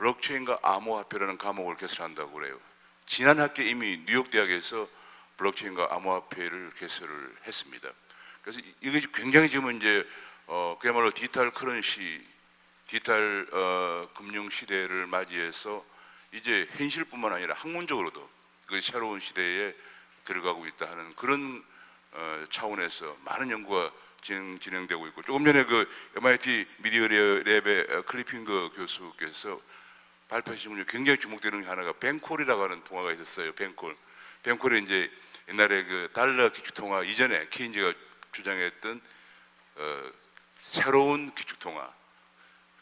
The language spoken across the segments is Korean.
블록체인과 암호화폐라는 과목을 개설한다고 그래요. 지난 학기에 이미 뉴욕 대학에서 블록체인과 암호화폐를 개설을 했습니다. 그래서 이게 굉장히 지금 이제 그야말로 디지털 커런시, 디지털 금융 시대를 맞이해서 이제 현실뿐만 아니라 학문적으로도 그 새로운 시대에 들어가고 있다 하는 그런 차원에서 많은 연구가 진행되고 있고, 조금 전에 그 MIT 미디어 랩의 클리핑거 교수께서 발표하신 분 중에 굉장히 주목되는 게 하나가 뱅콜이라고 하는 통화가 있었어요. 뱅콜이 이제 옛날에 그 달러 기축통화 이전에 케인즈가 주장했던 새로운 기축통화.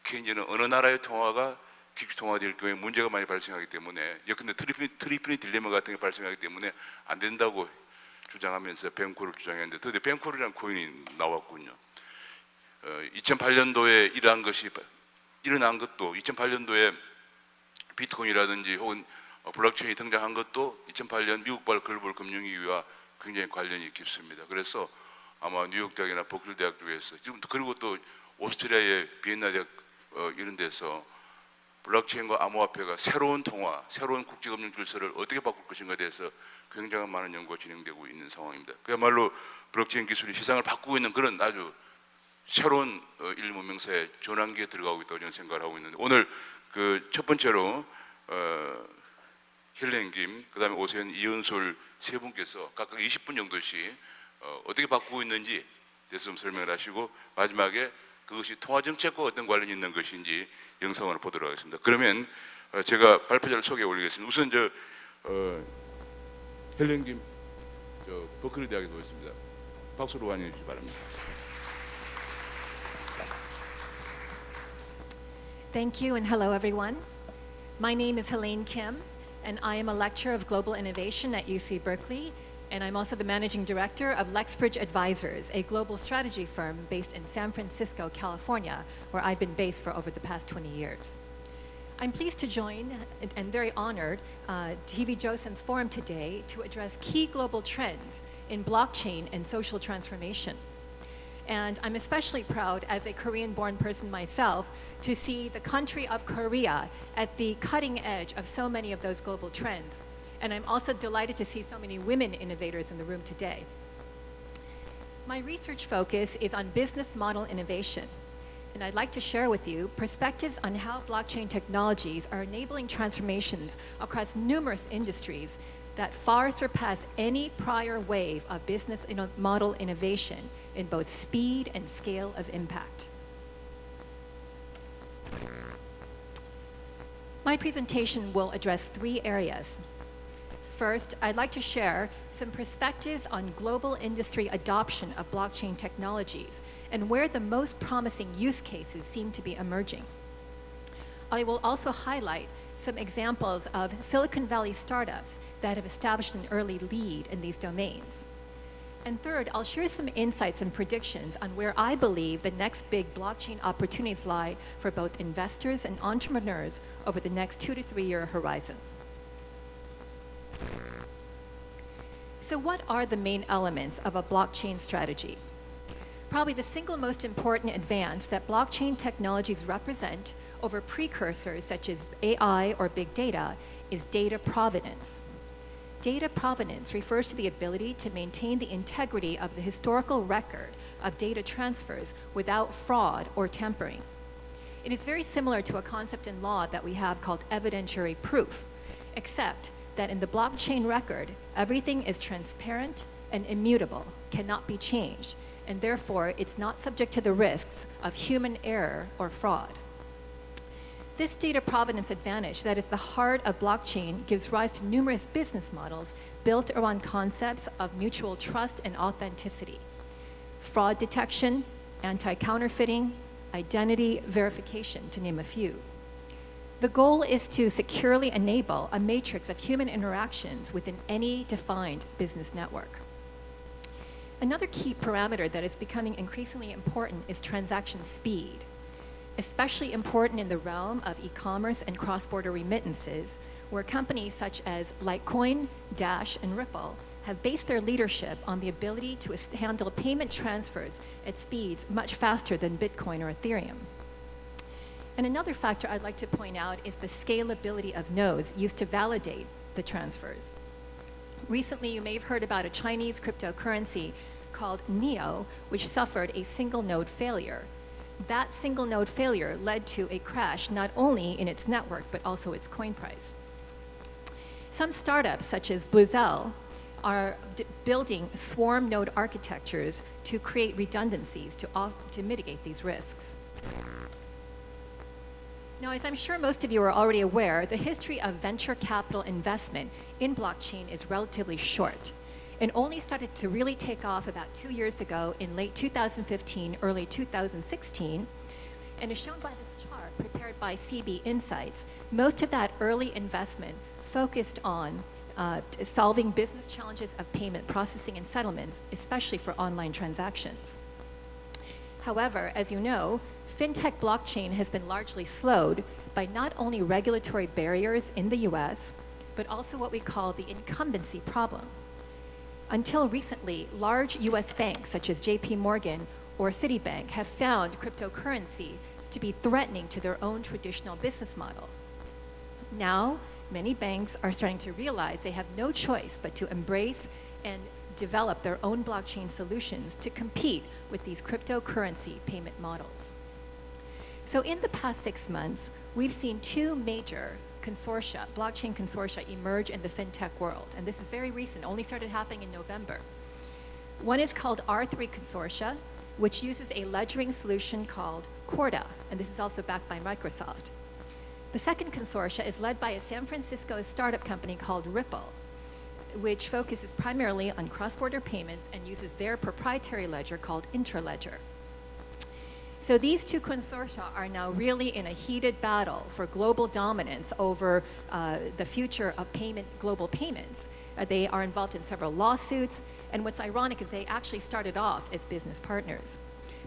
케인즈는 어느 나라의 통화가 기축통화될 경우에 문제가 많이 발생하기 때문에, 예컨대 트리플리 딜레마 같은 게 발생하기 때문에 안 된다고 주장하면서 뱅콜을 주장했는데, 드디어 뱅콜이라는 코인이 나왔군요. 2008년도에 일어난 것도 2008년도에 비트코인이라든지 혹은 블록체인이 등장한 것도 2008년 미국발 글로벌 금융위기와 굉장히 관련이 깊습니다. 그래서 아마 뉴욕 대학이나 버클리 대학 쪽에서 지금, 그리고 또 오스트리아의 비엔나 대학 이런 데서 블록체인과 암호화폐가 새로운 통화, 새로운 국제금융 질서를 어떻게 바꿀 것인가에 대해서 굉장히 많은 연구가 진행되고 있는 상황입니다. 그야말로 블록체인 기술이 세상을 바꾸고 있는 그런 아주 새로운 인류 문명사의 전환기에 들어가고 있다고 저는 생각을 하고 있는데, 오늘 그 첫 번째로 힐렌 김, 그다음에 오세훈, 이은솔 세 분께서 각각 20분 정도씩 어떻게 바꾸고 있는지 대해서 좀 설명을 하시고, 마지막에 그것이 통화 정책과 어떤 관련이 있는 것인지 영상을 보도록 하겠습니다. 그러면 제가 발표자를 소개해 올리겠습니다. 우선 힐렌 김 버클리 대학에 오셨습니다. 박수로 환영해 주시기 바랍니다. Thank you and hello everyone. My name is Helene Kim and I am a lecturer of global innovation at UC Berkeley, and I'm also the managing director of Lexbridge Advisors, a global strategy firm based in San Francisco, California, where I've been based for over the past 20 years. I'm pleased to join and very honored TV Joseon's forum today to address key global trends in blockchain and social transformation. And I'm especially proud, as a Korean-born person myself, to see the country of Korea at the cutting edge of so many of those global trends. And I'm also delighted to see so many women innovators in the room today. My research focus is on business model innovation. And I'd like to share with you perspectives on how blockchain technologies are enabling transformations across numerous industries that far surpass any prior wave of business model innovation in both speed and scale of impact. My presentation will address three areas. First, I'd like to share some perspectives on global industry adoption of blockchain technologies and where the most promising use cases seem to be emerging. I will also highlight some examples of Silicon Valley startups that have established an early lead in these domains. And third, I'll share some insights and predictions on where I believe the next big blockchain opportunities lie for both investors and entrepreneurs over the next 2 to 3 year horizon. So what are the main elements of a blockchain strategy? Probably the single most important advance that blockchain technologies represent over precursors such as AI or big data is data provenance. Data provenance refers to the ability to maintain the integrity of the historical record of data transfers without fraud or tampering. It is very similar to a concept in law that we have called evidentiary proof, except that in the blockchain record, everything is transparent and immutable, cannot be changed, and therefore it's not subject to the risks of human error or fraud. This data provenance advantage that is the heart of blockchain gives rise to numerous business models built around concepts of mutual trust and authenticity, fraud detection, anti-counterfeiting, identity verification, to name a few. The goal is to securely enable a matrix of human interactions within any defined business network. Another key parameter that is becoming increasingly important is transaction speed. Especially important in the realm of e-commerce and cross-border remittances, where companies such as Litecoin, Dash, and Ripple have based their leadership on the ability to handle payment transfers at speeds much faster than Bitcoin or Ethereum. And another factor I'd like to point out is the scalability of nodes used to validate the transfers. Recently, you may have heard about a Chinese cryptocurrency called NEO, which suffered a single node failure. That single node failure led to a crash not only in its network, but also its coin price. Some startups, such as Bluzelle, are building swarm node architectures to create redundancies to mitigate these risks. Now, as I'm sure most of you are already aware, the history of venture capital investment in blockchain is relatively short and only started to really take off about 2 years ago in late 2015, early 2016. And as shown by this chart prepared by CB Insights, most of that early investment focused on solving business challenges of payment processing and settlements, especially for online transactions. However, as you know, fintech blockchain has been largely slowed by not only regulatory barriers in the US, but also what we call the incumbency problem. Until recently, large US banks such as JP Morgan or Citibank have found cryptocurrency to be threatening to their own traditional business model. Now, many banks are starting to realize they have no choice but to embrace and develop their own blockchain solutions to compete with these cryptocurrency payment models. So in the past 6 months, we've seen two major consortia, blockchain consortia, emerge in the fintech world. And this is very recent, only started happening in November. One is called R3 Consortia, which uses a ledgering solution called Corda, and this is also backed by Microsoft. The second consortia is led by a San Francisco startup company called Ripple, which focuses primarily on cross-border payments and uses their proprietary ledger called Interledger. So these two consortia are now really in a heated battle for global dominance over the future of global payments. They are involved in several lawsuits, and what's ironic is they actually started off as business partners.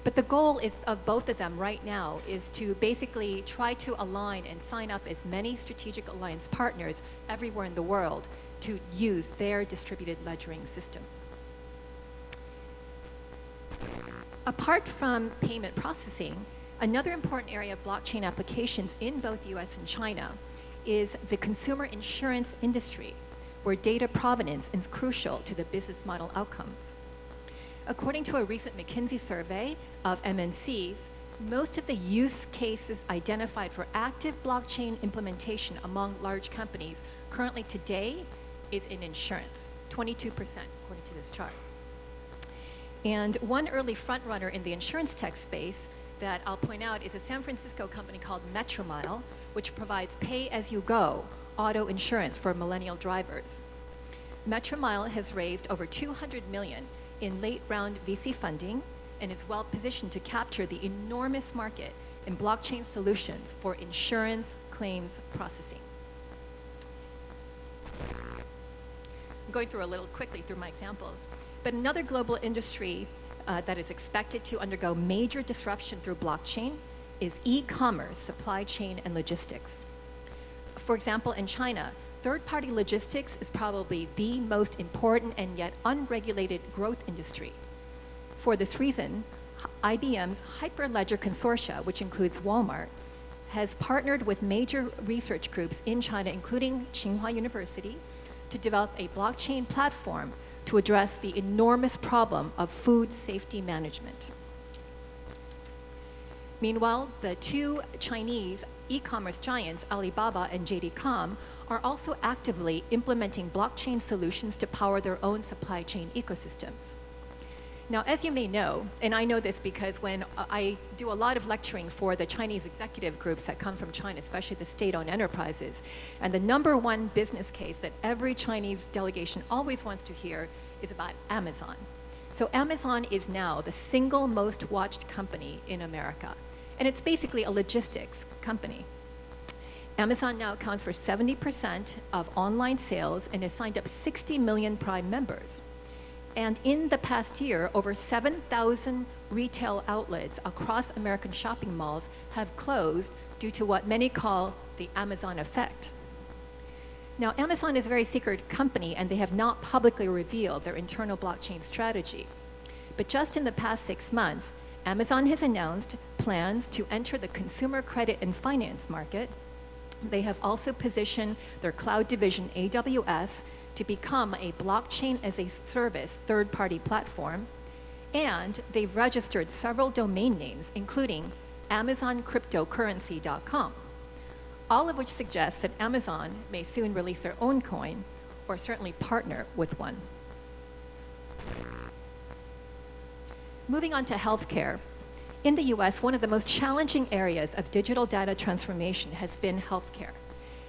But the goal of both of them right now is to basically try to align and sign up as many strategic alliance partners everywhere in the world to use their distributed ledgering system. Apart from payment processing, another important area of blockchain applications in both US and China is the consumer insurance industry, where data provenance is crucial to the business model outcomes. According to a recent McKinsey survey of MNCs, most of the use cases identified for active blockchain implementation among large companies currently today is in insurance, 22% according to this chart. And one early frontrunner in the insurance tech space that I'll point out is a San Francisco company called Metromile, which provides pay-as-you-go auto insurance for millennial drivers. Metromile has raised over $200 million in late-round VC funding and is well-positioned to capture the enormous market in blockchain solutions for insurance claims processing. I'm going through a little quickly through my examples. But another global industry that is expected to undergo major disruption through blockchain is e-commerce, supply chain, and logistics. For example, in China, third-party logistics is probably the most important and yet unregulated growth industry. For this reason, IBM's Hyperledger Consortia, which includes Walmart, has partnered with major research groups in China, including Tsinghua University, to develop a blockchain platform to address the enormous problem of food safety management. Meanwhile, the two Chinese e-commerce giants, Alibaba and JD.com, are also actively implementing blockchain solutions to power their own supply chain ecosystems. Now, as you may know, and I know this because when I do a lot of lecturing for the Chinese executive groups that come from China, especially the state-owned enterprises, and the number one business case that every Chinese delegation always wants to hear is about Amazon. So Amazon is now the single most watched company in America, and it's basically a logistics company. Amazon now accounts for 70% of online sales and has signed up 60 million Prime members. And in the past year, over 7,000 retail outlets across American shopping malls have closed due to what many call the Amazon effect. Now, Amazon is a very secret company, and they have not publicly revealed their internal blockchain strategy. But just in the past 6 months, Amazon has announced plans to enter the consumer credit and finance market. They have also positioned their cloud division, AWS, to become a blockchain as a service third-party platform. And they've registered several domain names, including AmazonCryptocurrency.com, all of which suggests that Amazon may soon release their own coin, or certainly partner with one. Moving on to healthcare. In the US, one of the most challenging areas of digital data transformation has been healthcare.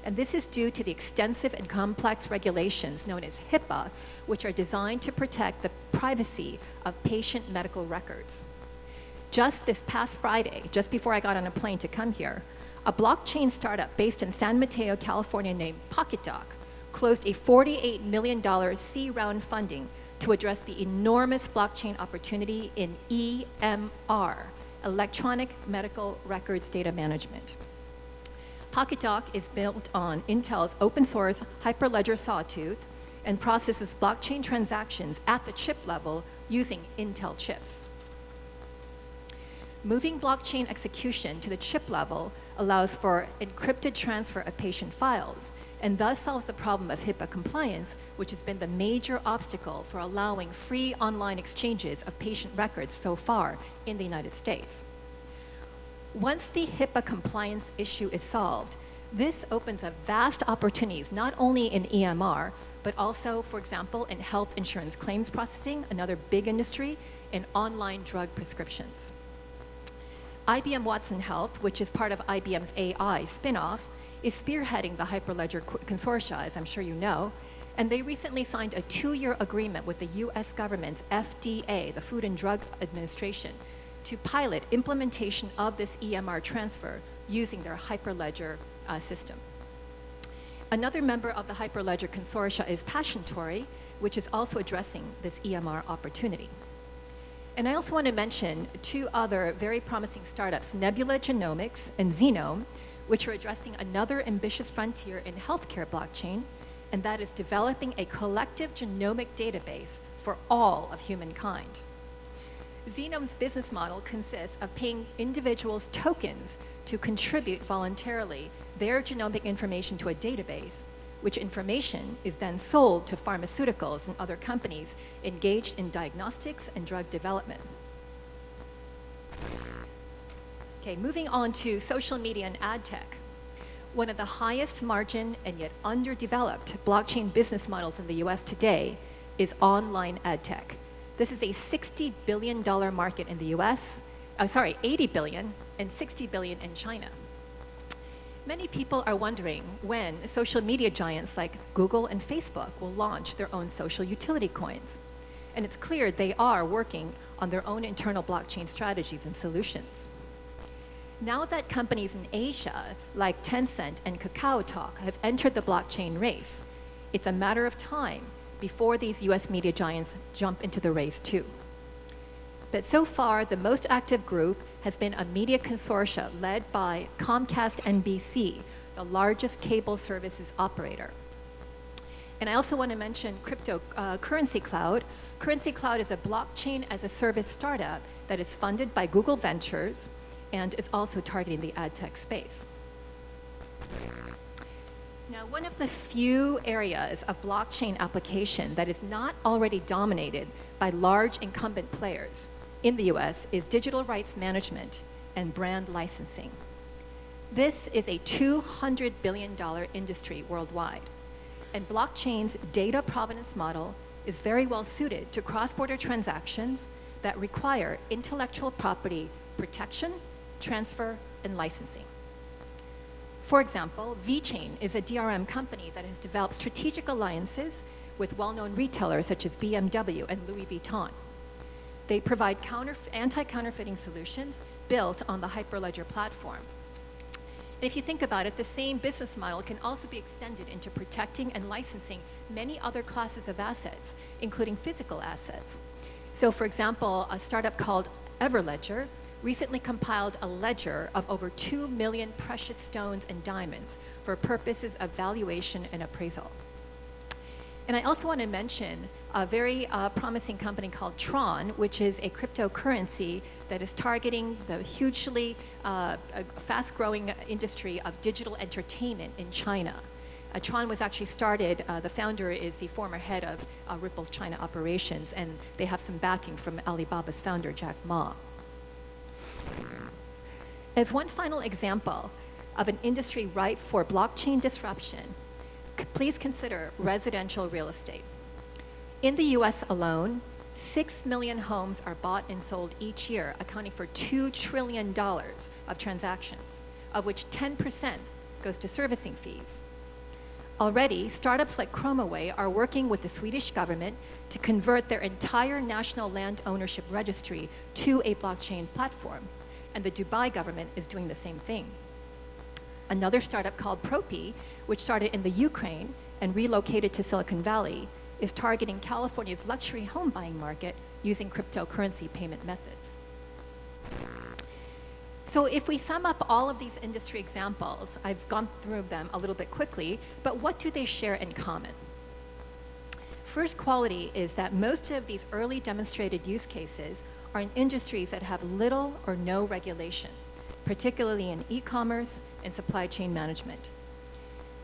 And this is due to the extensive and complex regulations known as HIPAA, which are designed to protect the privacy of patient medical records. Just this past Friday, just before I got on a plane to come here, a blockchain startup based in San Mateo, California named PocketDoc closed a $48 million C-round funding to address the enormous blockchain opportunity in EMR, electronic medical records data management. PocketDoc is built on Intel's open source Hyperledger Sawtooth and processes blockchain transactions at the chip level using Intel chips. Moving blockchain execution to the chip level allows for encrypted transfer of patient files, and thus solves the problem of HIPAA compliance, which has been the major obstacle for allowing free online exchanges of patient records so far in the United States. Once the HIPAA compliance issue is solved, this opens up vast opportunities not only in EMR, but also, for example, in health insurance claims processing, another big industry, and online drug prescriptions. IBM Watson Health, which is part of IBM's AI spinoff, is spearheading the Hyperledger Consortia, as I'm sure you know, and they recently signed a 2-year agreement with the US government's FDA, the Food and Drug Administration, to pilot implementation of this EMR transfer using their Hyperledger system. Another member of the Hyperledger Consortia is Passiontory, which is also addressing this EMR opportunity. And I also want to mention 2 other very promising startups, Nebula Genomics and Xenome, which are addressing another ambitious frontier in healthcare blockchain, and that is developing a collective genomic database for all of humankind. Xenome's business model consists of paying individuals tokens to contribute voluntarily their genomic information to a database, which information is then sold to pharmaceuticals and other companies engaged in diagnostics and drug development. Okay, moving on to social media and ad tech. One of the highest margin and yet underdeveloped blockchain business models in the US today is online ad tech. This is a $60 billion market in the US, 80 billion and $60 billion in China. Many people are wondering when social media giants like Google and Facebook will launch their own social utility coins. And it's clear they are working on their own internal blockchain strategies and solutions. Now that companies in Asia, like Tencent and KakaoTalk, have entered the blockchain race, it's a matter of time before these US media giants jump into the race too. But so far, the most active group has been a media consortia led by Comcast NBC, the largest cable services operator. And I also want to mention Currency Cloud. Currency Cloud is a blockchain as a service startup that is funded by Google Ventures and is also targeting the ad tech space. Now, one of the few areas of blockchain application that is not already dominated by large incumbent players in the US is digital rights management and brand licensing. This is a $200 billion industry worldwide, and blockchain's data provenance model is very well suited to cross-border transactions that require intellectual property protection, transfer, and licensing. For example, VeChain is a DRM company that has developed strategic alliances with well-known retailers such as BMW and Louis Vuitton. They provide anti-counterfeiting solutions built on the Hyperledger platform. And if you think about it, the same business model can also be extended into protecting and licensing many other classes of assets, including physical assets. So for example, a startup called Everledger recently compiled a ledger of over 2 million precious stones and diamonds for purposes of valuation and appraisal. And I also want to mention a very promising company called Tron, which is a cryptocurrency that is targeting the hugely fast-growing industry of digital entertainment in China. Tron was actually started, the founder is the former head of Ripple's China operations, and they have some backing from Alibaba's founder, Jack Ma. As one final example of an industry ripe for blockchain disruption, please consider residential real estate. In the US alone, 6 million homes are bought and sold each year, accounting for $2 trillion of transactions, of which 10% goes to servicing fees. Already, startups like Chromaway are working with the Swedish government to convert their entire national land ownership registry to a blockchain platform, and the Dubai government is doing the same thing. Another startup called Propi, which started in the Ukraine and relocated to Silicon Valley, is targeting California's luxury home buying market using cryptocurrency payment methods. So if we sum up all of these industry examples, I've gone through them a little bit quickly, but what do they share in common? First quality is that most of these early demonstrated use cases are in industries that have little or no regulation, particularly in e-commerce and supply chain management.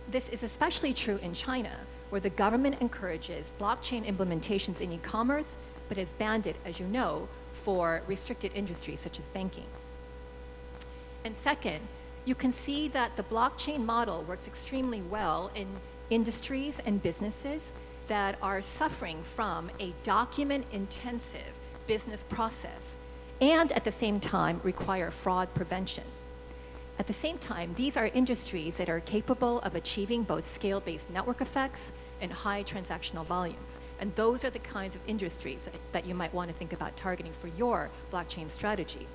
This is especially true in China, where the government encourages blockchain implementations in e-commerce, but has banned it, as you know, for restricted industries such as banking. And second, you can see that the blockchain model works extremely well in industries and businesses that are suffering from a document-intensive business process and at the same time require fraud prevention. At the same time, these are industries that are capable of achieving both scale-based network effects and high transactional volumes. And those are the kinds of industries that you might want to think about targeting for your blockchain strategy.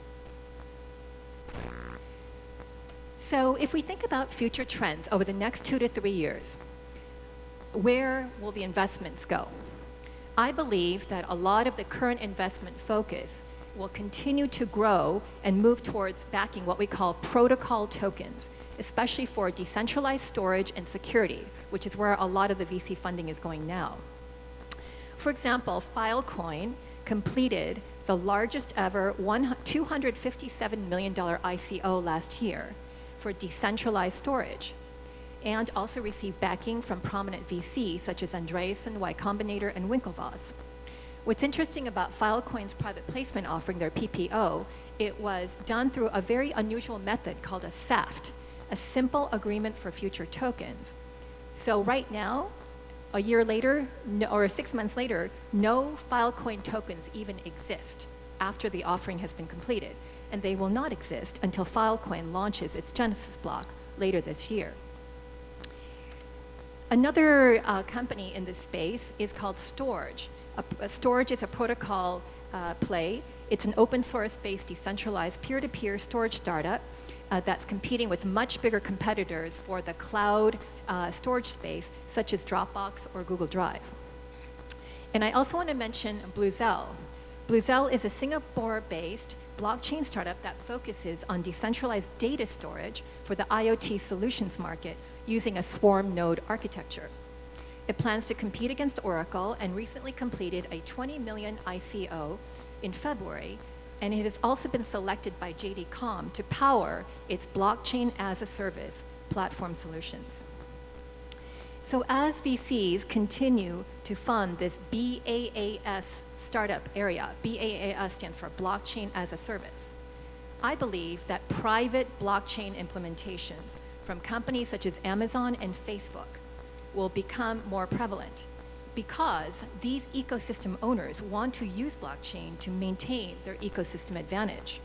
So if we think about future trends over the next 2 to 3 years, where will the investments go? I believe that a lot of the current investment focus will continue to grow and move towards backing what we call protocol tokens, especially for decentralized storage and security, which is where a lot of the VC funding is going now. For example, Filecoin completed the largest ever $257 million ICO last year for decentralized storage, and also received backing from prominent VCs such as Andreessen, Y Combinator, and Winklevoss. What's interesting about Filecoin's private placement offering, their PPO, it was done through a very unusual method called a SAFT, a simple agreement for future tokens. So right now, a year later, or 6 months later, no Filecoin tokens even exist after the offering has been completed, and they will not exist until Filecoin launches its Genesis block later this year. Another company in this space is called Storj. Storj is a protocol play. It's an open source based decentralized peer-to-peer storage startup that's competing with much bigger competitors for the cloud storage space, such as Dropbox or Google Drive. And I also want to mention Bluzelle. Bluzelle is a Singapore-based blockchain startup that focuses on decentralized data storage for the IoT solutions market using a swarm node architecture. It plans to compete against Oracle and recently completed a 20 million ICO in February, and it has also been selected by JD.com to power its blockchain as a service platform solutions. So as VCs continue to fund this BaaS startup area, BaaS stands for blockchain as a service, I believe that private blockchain implementations from companies such as Amazon and Facebook will become more prevalent because these ecosystem owners want to use blockchain to maintain their ecosystem advantage.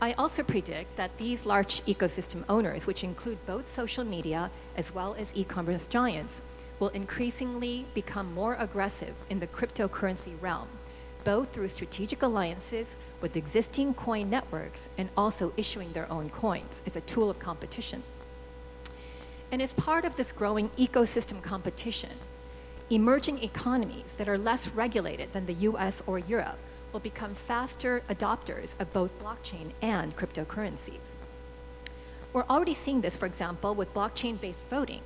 I also predict that these large ecosystem owners, which include both social media as well as e-commerce giants, will increasingly become more aggressive in the cryptocurrency realm, both through strategic alliances with existing coin networks and also issuing their own coins as a tool of competition. And as part of this growing ecosystem competition, emerging economies that are less regulated than the US or Europe will become faster adopters of both blockchain and cryptocurrencies. We're already seeing this, for example, with blockchain-based voting,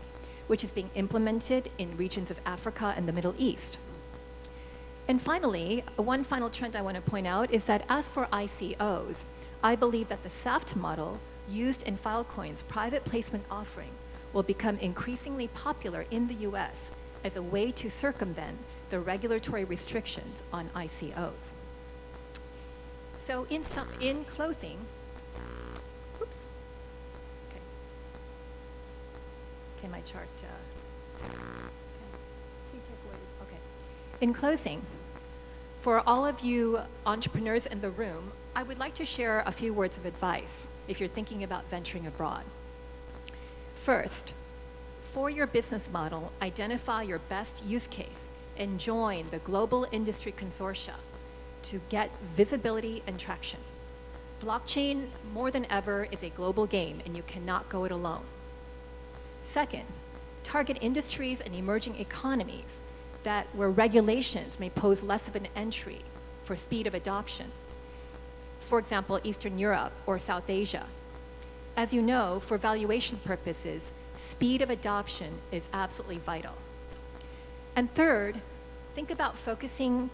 which is being implemented in regions of Africa and the Middle East. And finally, one final trend I want to point out is that as for ICOs, I believe that the SAFT model used in Filecoin's private placement offering will become increasingly popular in the US as a way to circumvent the regulatory restrictions on ICOs. So in closing, oops. Okay, my chart. Key takeaways. Okay. In closing, for all of you entrepreneurs in the room, I would like to share a few words of advice if you're thinking about venturing abroad. First, for your business model, identify your best use case and join the global industry consortia to get visibility and traction. Blockchain, more than ever, is a global game, and you cannot go it alone. Second, target industries and emerging economies where regulations may pose less of an entry for speed of adoption. For example, Eastern Europe or South Asia. As you know, for valuation purposes, speed of adoption is absolutely vital. And third, think about focusing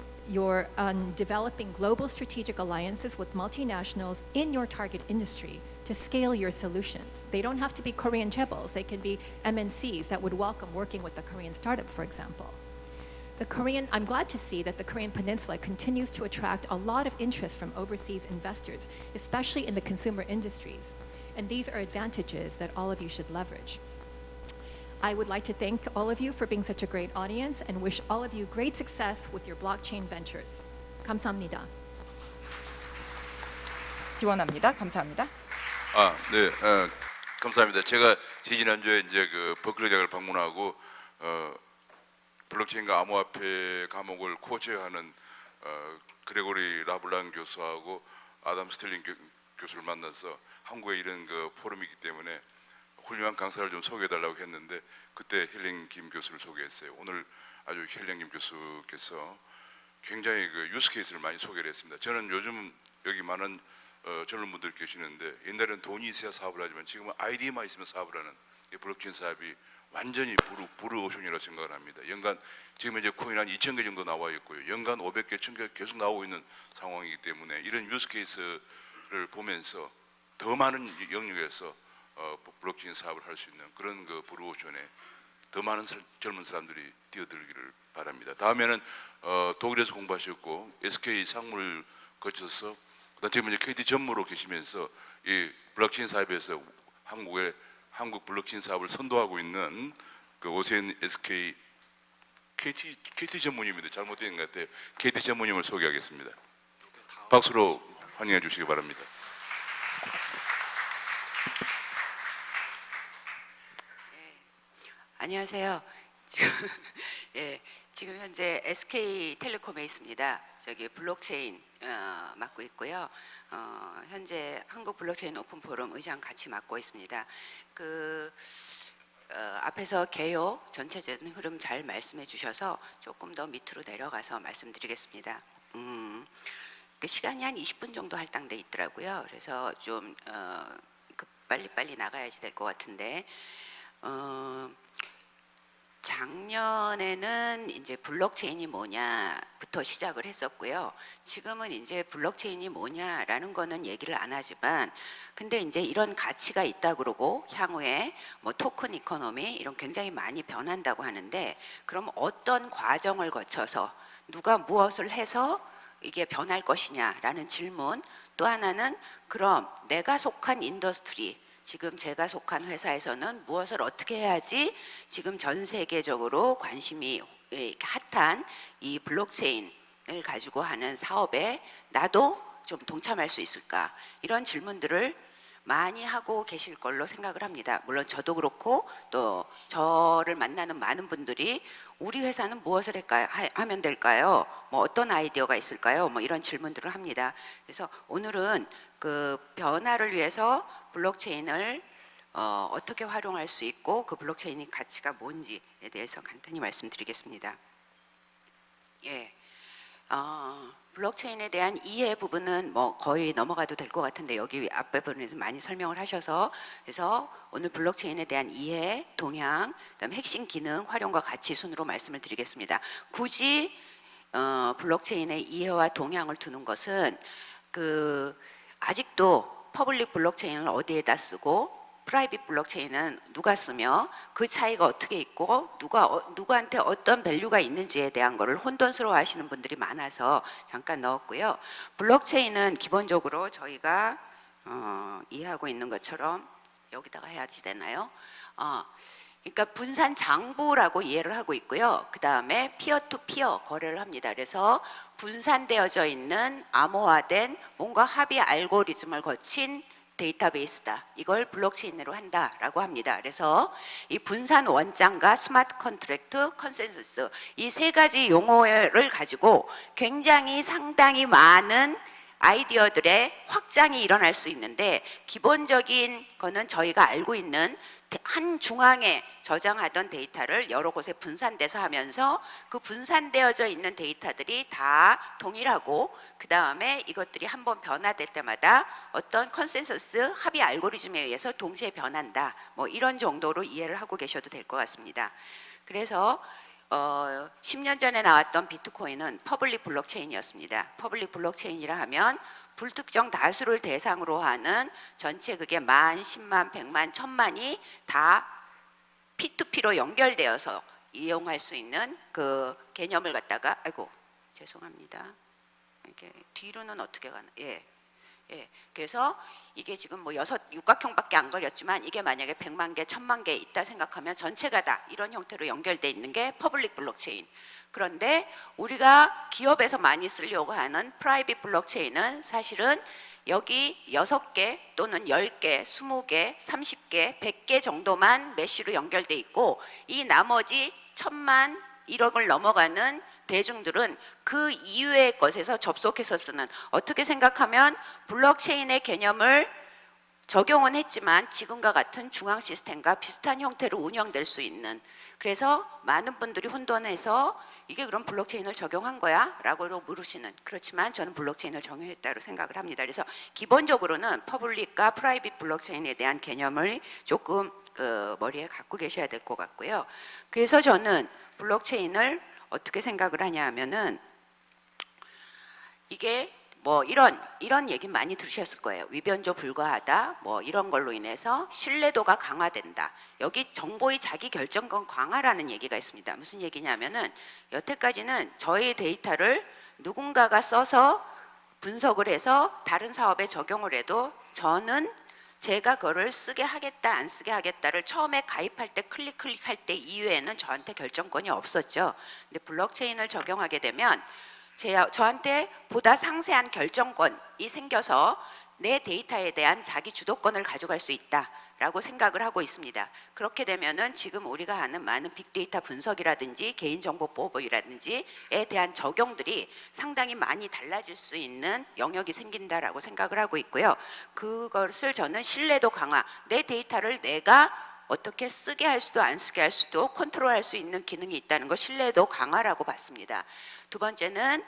on developing global strategic alliances with multinationals in your target industry to scale your solutions. They don't have to be Korean chaebols. They can be MNCs that would welcome working with the Korean startup, for example. I'm glad to see that the Korean Peninsula continues to attract a lot of interest from overseas investors, especially in the consumer industries. And these are advantages that all of you should leverage. I would like to thank all of you for being such a great audience and wish all of you great success with your blockchain ventures. 감사합니다. 기원합니다. 감사합니다. 네, 감사합니다. 제가 지난주에 이제 그 버클리 대학을 방문하고 블록체인과 암호화폐 과목을 코체하는 그레고리 라블랑 교수하고 아담 스틸링 교수를 만나서 한국에 이런 그 포럼이기 때문에 훌륭한 강사를 좀 소개해달라고 했는데 그때 힐링 김 교수를 소개했어요. 오늘 아주 힐링 김 교수께서 굉장히 그 유스 케이스를 많이 소개를 했습니다. 저는 요즘 여기 많은 젊은 분들 계시는데 옛날에는 돈이 있어야 사업을 하지만 지금은 아이디어만 있으면 사업을 하는 이 블록체인 사업이 완전히 브루오션이라고 생각을 합니다. 연간 지금 이제 코인 한 2,000개 정도 나와 있고요. 연간 500개, 1,000개 계속 나오고 있는 상황이기 때문에 이런 유스 케이스를 보면서 더 많은 영역에서 블록체인 사업을 할 수 있는 그런 그 브루오션에 더 많은 젊은 사람들이 뛰어들기를 바랍니다. 다음에는 독일에서 공부하셨고 SK 상무를 거쳐서 지금 이제 KT 전무로 계시면서 이 블록체인 사업에서 한국 블록체인 사업을 선도하고 있는 그 오세인 SK KT 전무님인데 잘못된 것 같아요. KT 전무님을 소개하겠습니다. 박수로 환영해 주시기 바랍니다. 안녕하세요. 지금 현재 SK텔레콤에 있습니다. 저기 블록체인 맡고 있고요. 현재 한국 블록체인 오픈 포럼 의장 같이 맡고 있습니다. 앞에서 개요 전체적인 흐름 잘 말씀해 주셔서 조금 더 밑으로 내려가서 말씀드리겠습니다. 그 시간이 한 20분 정도 할당돼 있더라고요. 그래서 좀 빨리 나가야지 될 것 같은데. 작년에는 이제 블록체인이 뭐냐부터 시작을 했었고요. 지금은 이제 블록체인이 뭐냐라는 거는 얘기를 안 하지만, 근데 이제 이런 가치가 있다 그러고 향후에 뭐 토큰 이코노미 이런 굉장히 많이 변한다고 하는데, 그럼 어떤 과정을 거쳐서 누가 무엇을 해서 이게 변할 것이냐라는 질문. 또 하나는 그럼 내가 속한 인더스트리, 지금 제가 속한 회사에서는 무엇을 어떻게 해야지 지금 전 세계적으로 관심이 핫한 이 블록체인을 가지고 하는 사업에 나도 좀 동참할 수 있을까? 이런 질문들을 많이 하고 계실 걸로 생각을 합니다. 물론 저도 그렇고 또 저를 만나는 많은 분들이 우리 회사는 무엇을 하면 될까요? 뭐 어떤 아이디어가 있을까요? 뭐 이런 질문들을 합니다. 그래서 오늘은 그 변화를 위해서 블록체인을 어떻게 활용할 수 있고 그 블록체인의 가치가 뭔지에 대해서 간단히 말씀드리겠습니다. 블록체인에 대한 이해 부분은 뭐 거의 넘어가도 될 것 같은데 여기 앞부분에서 많이 설명을 하셔서 그래서 오늘 블록체인에 대한 이해, 동향, 그다음에 핵심 기능, 활용과 가치 순으로 말씀을 드리겠습니다. 굳이 블록체인의 이해와 동향을 두는 것은 아직도 퍼블릭 블록체인을 어디에다 쓰고 프라이빗 블록체인은 누가 쓰며 그 차이가 어떻게 있고 누구한테 어떤 밸류가 있는지에 대한 거를 혼돈스러워 하시는 분들이 많아서 잠깐 넣었고요. 블록체인은 기본적으로 저희가 이해하고 있는 것처럼 여기다가 해야지 되나요? 그러니까 분산 장부라고 이해를 하고 있고요. 그 다음에 피어 투 피어 거래를 합니다. 그래서 분산되어져 있는 암호화된 뭔가 합의 알고리즘을 거친 데이터베이스다. 이걸 블록체인으로 한다라고 합니다. 그래서 이 분산 원장과 스마트 컨트랙트, 컨센서스 이 세 가지 용어를 가지고 굉장히 상당히 많은 아이디어들의 확장이 일어날 수 있는데 기본적인 거는 저희가 알고 있는 한 중앙에 저장하던 데이터를 여러 곳에 분산돼서 하면서 그 분산되어져 있는 데이터들이 다 동일하고 그 다음에 이것들이 한번 변화될 때마다 어떤 컨센서스 합의 알고리즘에 의해서 동시에 변한다. 뭐 이런 정도로 이해를 하고 계셔도 될 것 같습니다. 그래서 10년 전에 나왔던 비트코인은 퍼블릭 블록체인이었습니다. 퍼블릭 블록체인이라 하면 불특정 다수를 대상으로 하는 전체 그게 10,000, 10,000, 100,000, 1,000,000이 다 P2P로 연결되어서 이용할 수 있는 그 개념을 갖다가 아이고 죄송합니다. 이게 뒤로는 어떻게 가나? 예. 그래서 이게 지금 뭐 육각형밖에 안 걸렸지만 이게 만약에 100만 개, 1000만 개 있다 생각하면 전체가 다 이런 형태로 연결돼 있는 게 퍼블릭 블록체인. 그런데 우리가 기업에서 많이 쓰려고 하는 프라이빗 블록체인은 사실은 여기 6개 또는 10개, 20개, 30개, 100개 정도만 메쉬로 연결돼 있고 이 나머지 1,000만, 1억을 넘어가는 대중들은 그 이외의 것에서 접속해서 쓰는 어떻게 생각하면 블록체인의 개념을 적용은 했지만 지금과 같은 중앙 시스템과 비슷한 형태로 운영될 수 있는 그래서 많은 분들이 혼돈해서 이게 그럼 블록체인을 적용한 거야? 라고 물으시는 그렇지만 저는 블록체인을 적용했다고 생각을 합니다. 그래서 기본적으로는 퍼블릭과 프라이빗 블록체인에 대한 개념을 조금 머리에 갖고 계셔야 될 것 같고요. 그래서 저는 블록체인을 어떻게 생각을 하냐 하면은 이게 뭐 이런 얘기 많이 들으셨을 거예요. 위변조 불가하다 뭐 이런 걸로 인해서 신뢰도가 강화된다. 여기 정보의 자기 결정권 강화라는 얘기가 있습니다. 무슨 얘기냐면은 여태까지는 저희 데이터를 누군가가 써서 분석을 해서 다른 사업에 적용을 해도 저는 제가 그거를 쓰게 하겠다 안 쓰게 하겠다를 처음에 가입할 때 클릭할 때 이외에는 저한테 결정권이 없었죠. 근데 블록체인을 적용하게 되면 저한테 보다 상세한 결정권이 생겨서 내 데이터에 대한 자기 주도권을 가져갈 수 있다라고 생각을 하고 있습니다. 그렇게 되면은 지금 우리가 하는 많은 빅데이터 분석이라든지 개인정보보호법이라든지에 대한 적용들이 상당히 많이 달라질 수 있는 영역이 생긴다라고 생각을 하고 있고요. 그것을 저는 신뢰도 강화, 내 데이터를 내가 어떻게 쓰게 할 수도 안 쓰게 할 수도 컨트롤할 수 있는 기능이 있다는 거 신뢰도 강화라고 봤습니다. 두 번째는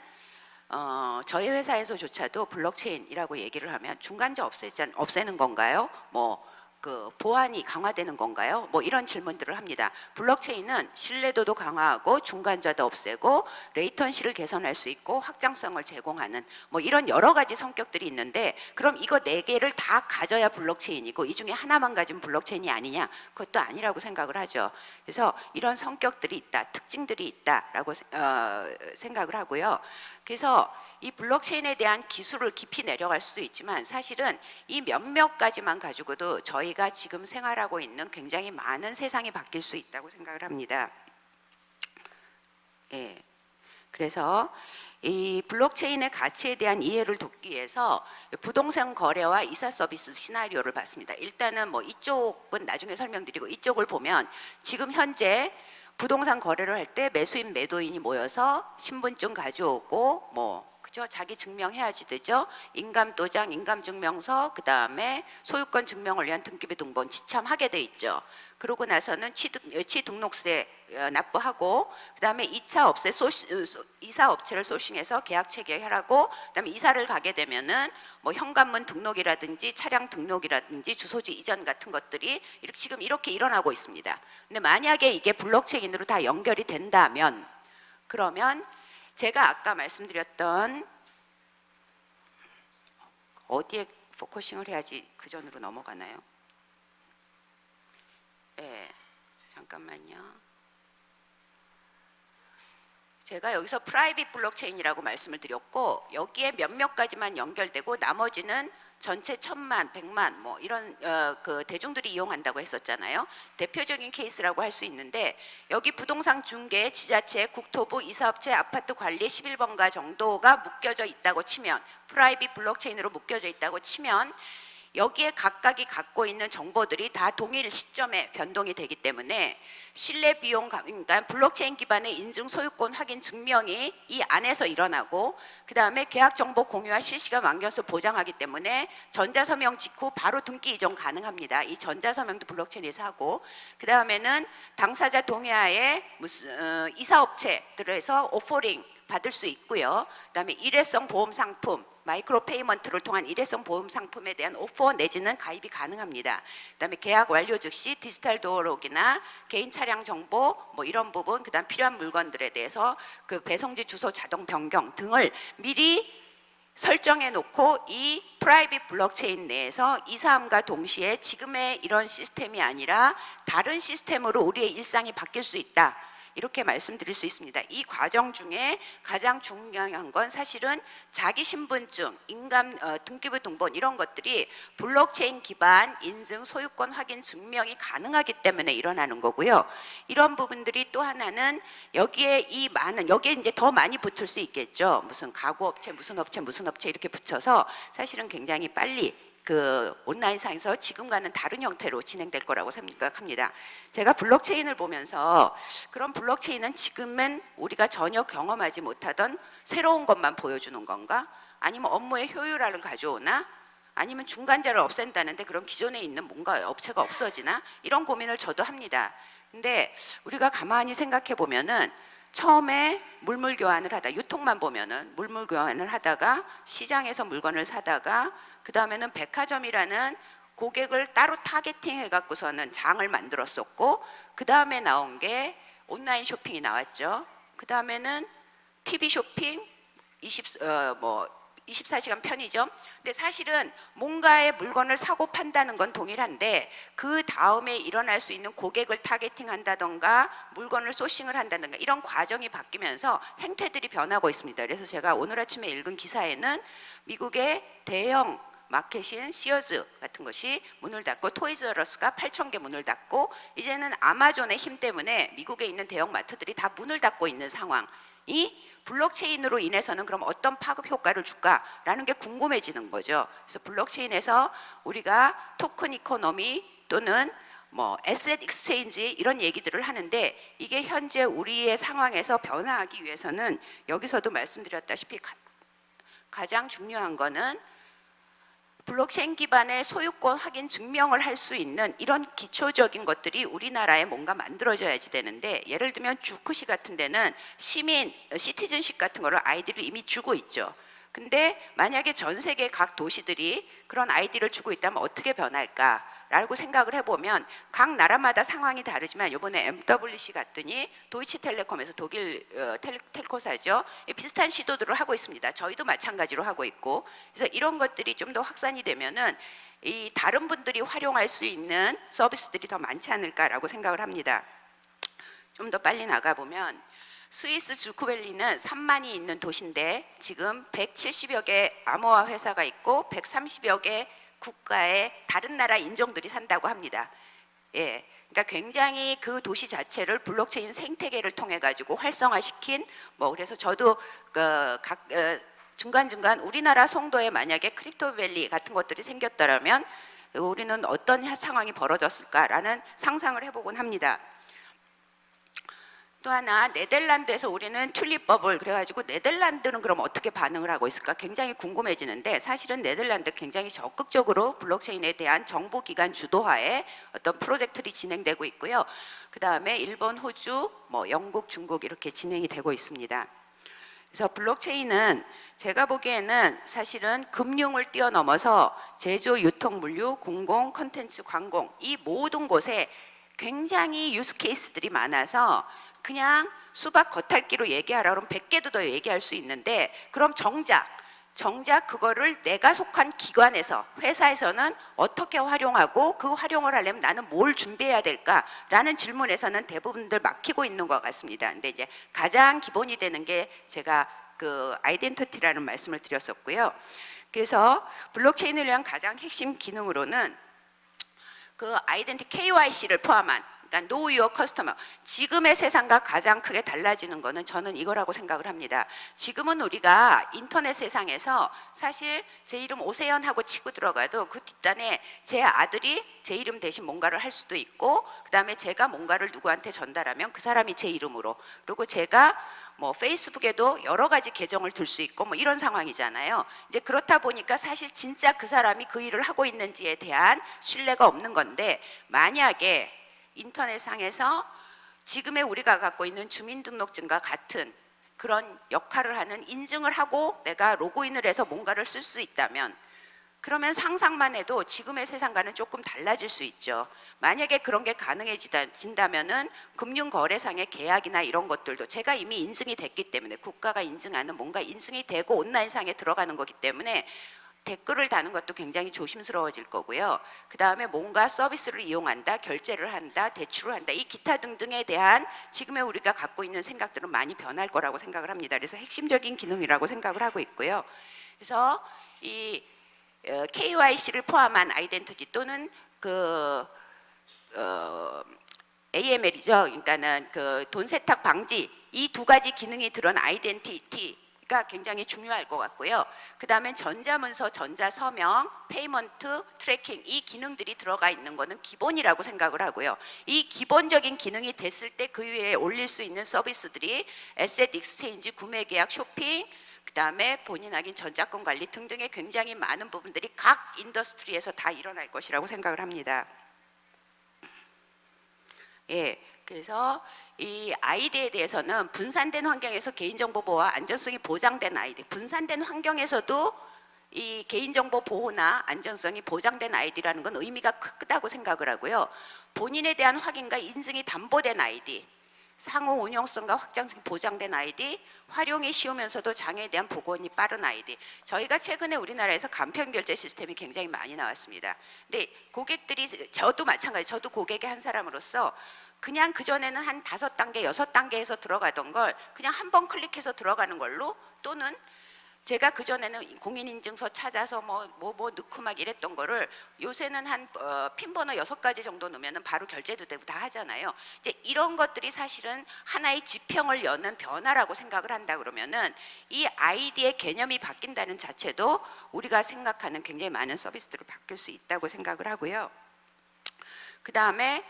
저희 회사에서조차도 블록체인이라고 얘기를 하면 중간재 없애는 건가요? 그 보안이 강화되는 건가요? 뭐 이런 질문들을 합니다. 블록체인은 신뢰도도 강화하고 중간자도 없애고 레이턴시를 개선할 수 있고 확장성을 제공하는 뭐 이런 여러 가지 성격들이 있는데 그럼 이거 4개를 다 가져야 블록체인이고 이 중에 하나만 가진 블록체인이 아니냐? 그것도 아니라고 생각을 하죠. 그래서 이런 성격들이 있다, 특징들이 있다라고 생각을 하고요. 그래서 이 블록체인에 대한 기술을 깊이 내려갈 수도 있지만 사실은 이 몇몇 가지만 가지고도 저희가 지금 생활하고 있는 굉장히 많은 세상이 바뀔 수 있다고 생각을 합니다. 예. 그래서 이 블록체인의 가치에 대한 이해를 돕기 위해서 부동산 거래와 이사 서비스 시나리오를 봤습니다. 일단은 뭐 이쪽은 나중에 설명드리고 이쪽을 보면 지금 현재 부동산 거래를 할 때 매수인 매도인이 모여서 신분증 가져오고 뭐 그죠? 자기 증명해야지 되죠. 인감도장, 인감증명서, 그 다음에 소유권 증명을 위한 등기부 등본 지참하게 돼 있죠. 그러고 나서는 취등록세 납부하고, 그 다음에 2차 업체 이사 업체를 소싱해서 계약 체결하고, 그 다음에 이사를 가게 되면은 뭐 현관문 등록이라든지 차량 등록이라든지 주소지 이전 같은 것들이 지금 이렇게 일어나고 있습니다. 근데 만약에 이게 블록체인으로 다 연결이 된다면, 그러면 제가 아까 말씀드렸던 어디에 포커싱을 해야지 그 전으로 넘어가나요? 네, 잠깐만요. 제가 여기서 프라이빗 블록체인이라고 말씀을 드렸고, 여기에 몇몇 가지만 연결되고 나머지는 전체 1000만, 100만 뭐 이런 그 대중들이 이용한다고 했었잖아요. 대표적인 케이스라고 할 수 있는데, 여기 부동산 중개, 지자체, 국토부, 이사업체, 아파트 관리 11번가 정도가 묶여져 있다고 치면, 프라이빗 블록체인으로 묶여져 있다고 치면, 여기에 각각이 갖고 있는 정보들이 다 동일 시점에 변동이 되기 때문에 신뢰 비용, 그러니까 블록체인 기반의 인증 소유권 확인 증명이 이 안에서 일어나고, 그 다음에 계약 정보 공유와 실시간 완결수 보장하기 때문에 전자서명 직후 바로 등기 이전 가능합니다. 이 전자서명도 블록체인에서 하고, 그 다음에는 당사자 동의하에 무슨 이사업체들에서 오퍼링 받을 수 있고요. 그다음에 일회성 보험 상품, 마이크로 페이먼트를 통한 일회성 보험 상품에 대한 오퍼 내지는 가입이 가능합니다. 그다음에 계약 완료 즉시 디지털 도어록이나 개인 차량 정보 뭐 이런 부분, 그다음 필요한 물건들에 대해서 그 배송지 주소 자동 변경 등을 미리 설정해 놓고, 이 프라이빗 블록체인 내에서 이 사람과 동시에 지금의 이런 시스템이 아니라 다른 시스템으로 우리의 일상이 바뀔 수 있다, 이렇게 말씀드릴 수 있습니다. 이 과정 중에 가장 중요한 건 사실은 자기 신분증, 인감 등기부 등본 이런 것들이 블록체인 기반 인증 소유권 확인 증명이 가능하기 때문에 일어나는 거고요. 이런 부분들이 또 하나는 여기에 여기에 이제 더 많이 붙을 수 있겠죠. 무슨 가구업체, 무슨 업체 이렇게 붙여서 사실은 굉장히 빨리 그 온라인상에서 지금과는 다른 형태로 진행될 거라고 생각합니다. 제가 블록체인을 보면서 그런 블록체인은 지금은 우리가 전혀 경험하지 못하던 새로운 것만 보여주는 건가? 아니면 업무의 효율화를 가져오나? 아니면 중간자를 없앤다는데 그런 기존에 있는 뭔가 업체가 없어지나? 이런 고민을 저도 합니다. 근데 우리가 가만히 생각해 보면은 처음에 물물 교환을 하다, 유통만 보면은 물물 교환을 하다가 시장에서 물건을 사다가, 그 다음에는 백화점이라는 고객을 따로 타겟팅 해갖고서는 장을 만들었었고, 그 다음에 나온 게 온라인 쇼핑이 나왔죠. 그 다음에는 TV 쇼핑, 24시간 편의점. 근데 사실은 뭔가의 물건을 사고 판다는 건 동일한데, 그 다음에 일어날 수 있는 고객을 타겟팅한다던가 물건을 소싱을 한다던가 이런 과정이 바뀌면서 행태들이 변하고 있습니다. 그래서 제가 오늘 아침에 읽은 기사에는 미국의 대형 마켓인 시어즈 같은 것이 문을 닫고, 토이즈러스가 8,000개 문을 닫고, 이제는 아마존의 힘 때문에 미국에 있는 대형 마트들이 다 문을 닫고 있는 상황이 블록체인으로 인해서는 그럼 어떤 파급 효과를 줄까라는 게 궁금해지는 거죠. 그래서 블록체인에서 우리가 토큰 이코노미 또는 뭐 에셋 익스체인지 이런 얘기들을 하는데, 이게 현재 우리의 상황에서 변화하기 위해서는 여기서도 말씀드렸다시피 가장 중요한 거는 블록체인 기반의 소유권 확인 증명을 할 수 있는 이런 기초적인 것들이 우리나라에 뭔가 만들어져야지 되는데, 예를 들면 주크시 같은 데는 시티즌십 같은 거를 아이디를 이미 주고 있죠. 근데 만약에 전 세계 각 도시들이 그런 아이디를 주고 있다면 어떻게 변할까라고 생각을 해보면, 각 나라마다 상황이 다르지만 이번에 MWC 갔더니 도이치텔레콤에서 독일 텔코사죠. 비슷한 시도들을 하고 있습니다. 저희도 마찬가지로 하고 있고, 그래서 이런 것들이 좀 더 확산이 되면은 이 다른 분들이 활용할 수 있는 서비스들이 더 많지 않을까라고 생각을 합니다. 좀 더 빨리 나가보면, 스위스 주크밸리는 3만이 있는 도시인데 지금 170여 개 암호화 회사가 있고 130여 개 국가의 다른 나라 인종들이 산다고 합니다. 예, 그러니까 굉장히 그 도시 자체를 블록체인 생태계를 통해 가지고 활성화시킨, 뭐 그래서 저도 중간중간 우리나라 송도에 만약에 크립토밸리 같은 것들이 생겼더라면 우리는 어떤 상황이 벌어졌을까라는 상상을 해보곤 합니다. 또 하나 네덜란드에서 우리는 튤립법을 그래가지고 네덜란드는 그럼 어떻게 반응을 하고 있을까 굉장히 궁금해지는데 사실은 네덜란드 굉장히 적극적으로 블록체인에 대한 정보기관 주도하에 어떤 프로젝트들이 진행되고 있고요. 그 다음에 일본, 호주, 뭐 영국, 중국 이렇게 진행이 되고 있습니다. 그래서 블록체인은 제가 보기에는 사실은 금융을 뛰어넘어서 제조, 유통, 물류, 공공, 컨텐츠, 관공 이 모든 곳에 굉장히 유스 케이스들이 많아서 그냥 수박 겉핥기로 얘기하라 그러면 100개도 더 얘기할 수 있는데 그럼 정작 그거를 내가 속한 기관에서 회사에서는 어떻게 활용하고 그 활용을 하려면 나는 뭘 준비해야 될까라는 질문에서는 대부분들 막히고 있는 것 같습니다. 근데 이제 가장 기본이 되는 게 제가 그 아이덴티티라는 말씀을 드렸었고요. 그래서 블록체인을 위한 가장 핵심 기능으로는 그 아이덴티 KYC를 포함한 그러니까 Know Your Customer 지금의 세상과 가장 크게 달라지는 거는 저는 이거라고 생각을 합니다. 지금은 우리가 인터넷 세상에서 사실 제 이름 오세연 하고 치고 들어가도 그 뒷단에 제 아들이 제 이름 대신 뭔가를 할 수도 있고 그 다음에 제가 뭔가를 누구한테 전달하면 그 사람이 제 이름으로 그리고 제가 뭐 페이스북에도 여러 가지 계정을 둘 수 있고 뭐 이런 상황이잖아요. 이제 그렇다 보니까 사실 진짜 그 사람이 그 일을 하고 있는지에 대한 신뢰가 없는 건데 만약에 인터넷상에서 지금의 우리가 갖고 있는 주민등록증과 같은 그런 역할을 하는 인증을 하고 내가 로그인을 해서 뭔가를 쓸 수 있다면 그러면 상상만 해도 지금의 세상과는 조금 달라질 수 있죠. 만약에 그런 게 가능해진다면은 금융거래상의 계약이나 이런 것들도 제가 이미 인증이 됐기 때문에 국가가 인증하는 뭔가 인증이 되고 온라인상에 들어가는 거기 때문에 댓글을 다는 것도 굉장히 조심스러워질 거고요. 그 다음에 뭔가 서비스를 이용한다, 결제를 한다, 대출을 한다 이 기타 등등에 대한 지금의 우리가 갖고 있는 생각들은 많이 변할 거라고 생각을 합니다. 그래서 핵심적인 기능이라고 생각을 하고 있고요. 그래서 이 KYC를 포함한 아이덴티티 또는 그 AML이죠. 그러니까는 그 돈 세탁 방지 이 두 가지 기능이 들어간 아이덴티티가 굉장히 중요할 것 같고요. 그 다음에 전자문서, 전자서명, 페이먼트, 트래킹 이 기능들이 들어가 있는 거는 기본이라고 생각을 하고요. 이 기본적인 기능이 됐을 때 그 위에 올릴 수 있는 서비스들이 에셋 익스체인지, 구매 계약, 쇼핑 그 다음에 본인 확인, 전자권 관리 등등의 굉장히 많은 부분들이 각 인더스트리에서 다 일어날 것이라고 생각을 합니다. 예, 그래서 이 아이디에 대해서는 분산된 환경에서 개인정보 보호와 안전성이 보장된 아이디, 분산된 환경에서도 이 개인정보 보호나 안전성이 보장된 아이디라는 건 의미가 크다고 생각을 하고요. 본인에 대한 확인과 인증이 담보된 아이디, 상호 운용성과 확장성이 보장된 아이디, 활용이 쉬우면서도 장애에 대한 보건이 빠른 아이디. 저희가 최근에 우리나라에서 간편 결제 시스템이 굉장히 많이 나왔습니다. 근데 고객들이 저도 마찬가지, 저도 고객의 한 사람으로서 그냥 그전에는 한 5단계, 6단계에서 들어가던 걸 그냥 한 번 클릭해서 들어가는 걸로 또는 제가 그전에는 공인인증서 찾아서 뭐 넣고 막 이랬던 거를 요새는 한 핀번호 6가지 정도 넣으면 바로 결제도 되고 다 하잖아요. 이제 이런 것들이 사실은 하나의 지평을 여는 변화라고 생각을 한다 그러면은 이 아이디의 개념이 바뀐다는 자체도 우리가 생각하는 굉장히 많은 서비스들을 바뀔 수 있다고 생각을 하고요. 그 다음에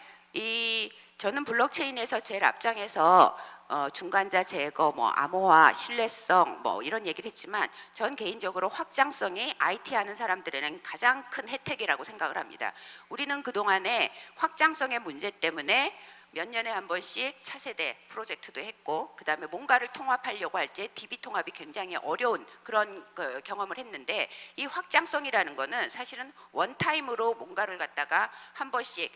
저는 블록체인에서 제일 앞장에서 중간자 제거, 뭐 암호화, 신뢰성, 뭐 이런 얘기를 했지만 전 개인적으로 확장성이 IT 하는 사람들에는 가장 큰 혜택이라고 생각을 합니다. 우리는 그동안에 확장성의 문제 때문에 몇 년에 한 번씩 차세대 프로젝트도 했고 그 다음에 뭔가를 통합하려고 할 때 DB 통합이 굉장히 어려운 그런 경험을 했는데 이 확장성이라는 거는 사실은 원타임으로 뭔가를 갖다가 한 번씩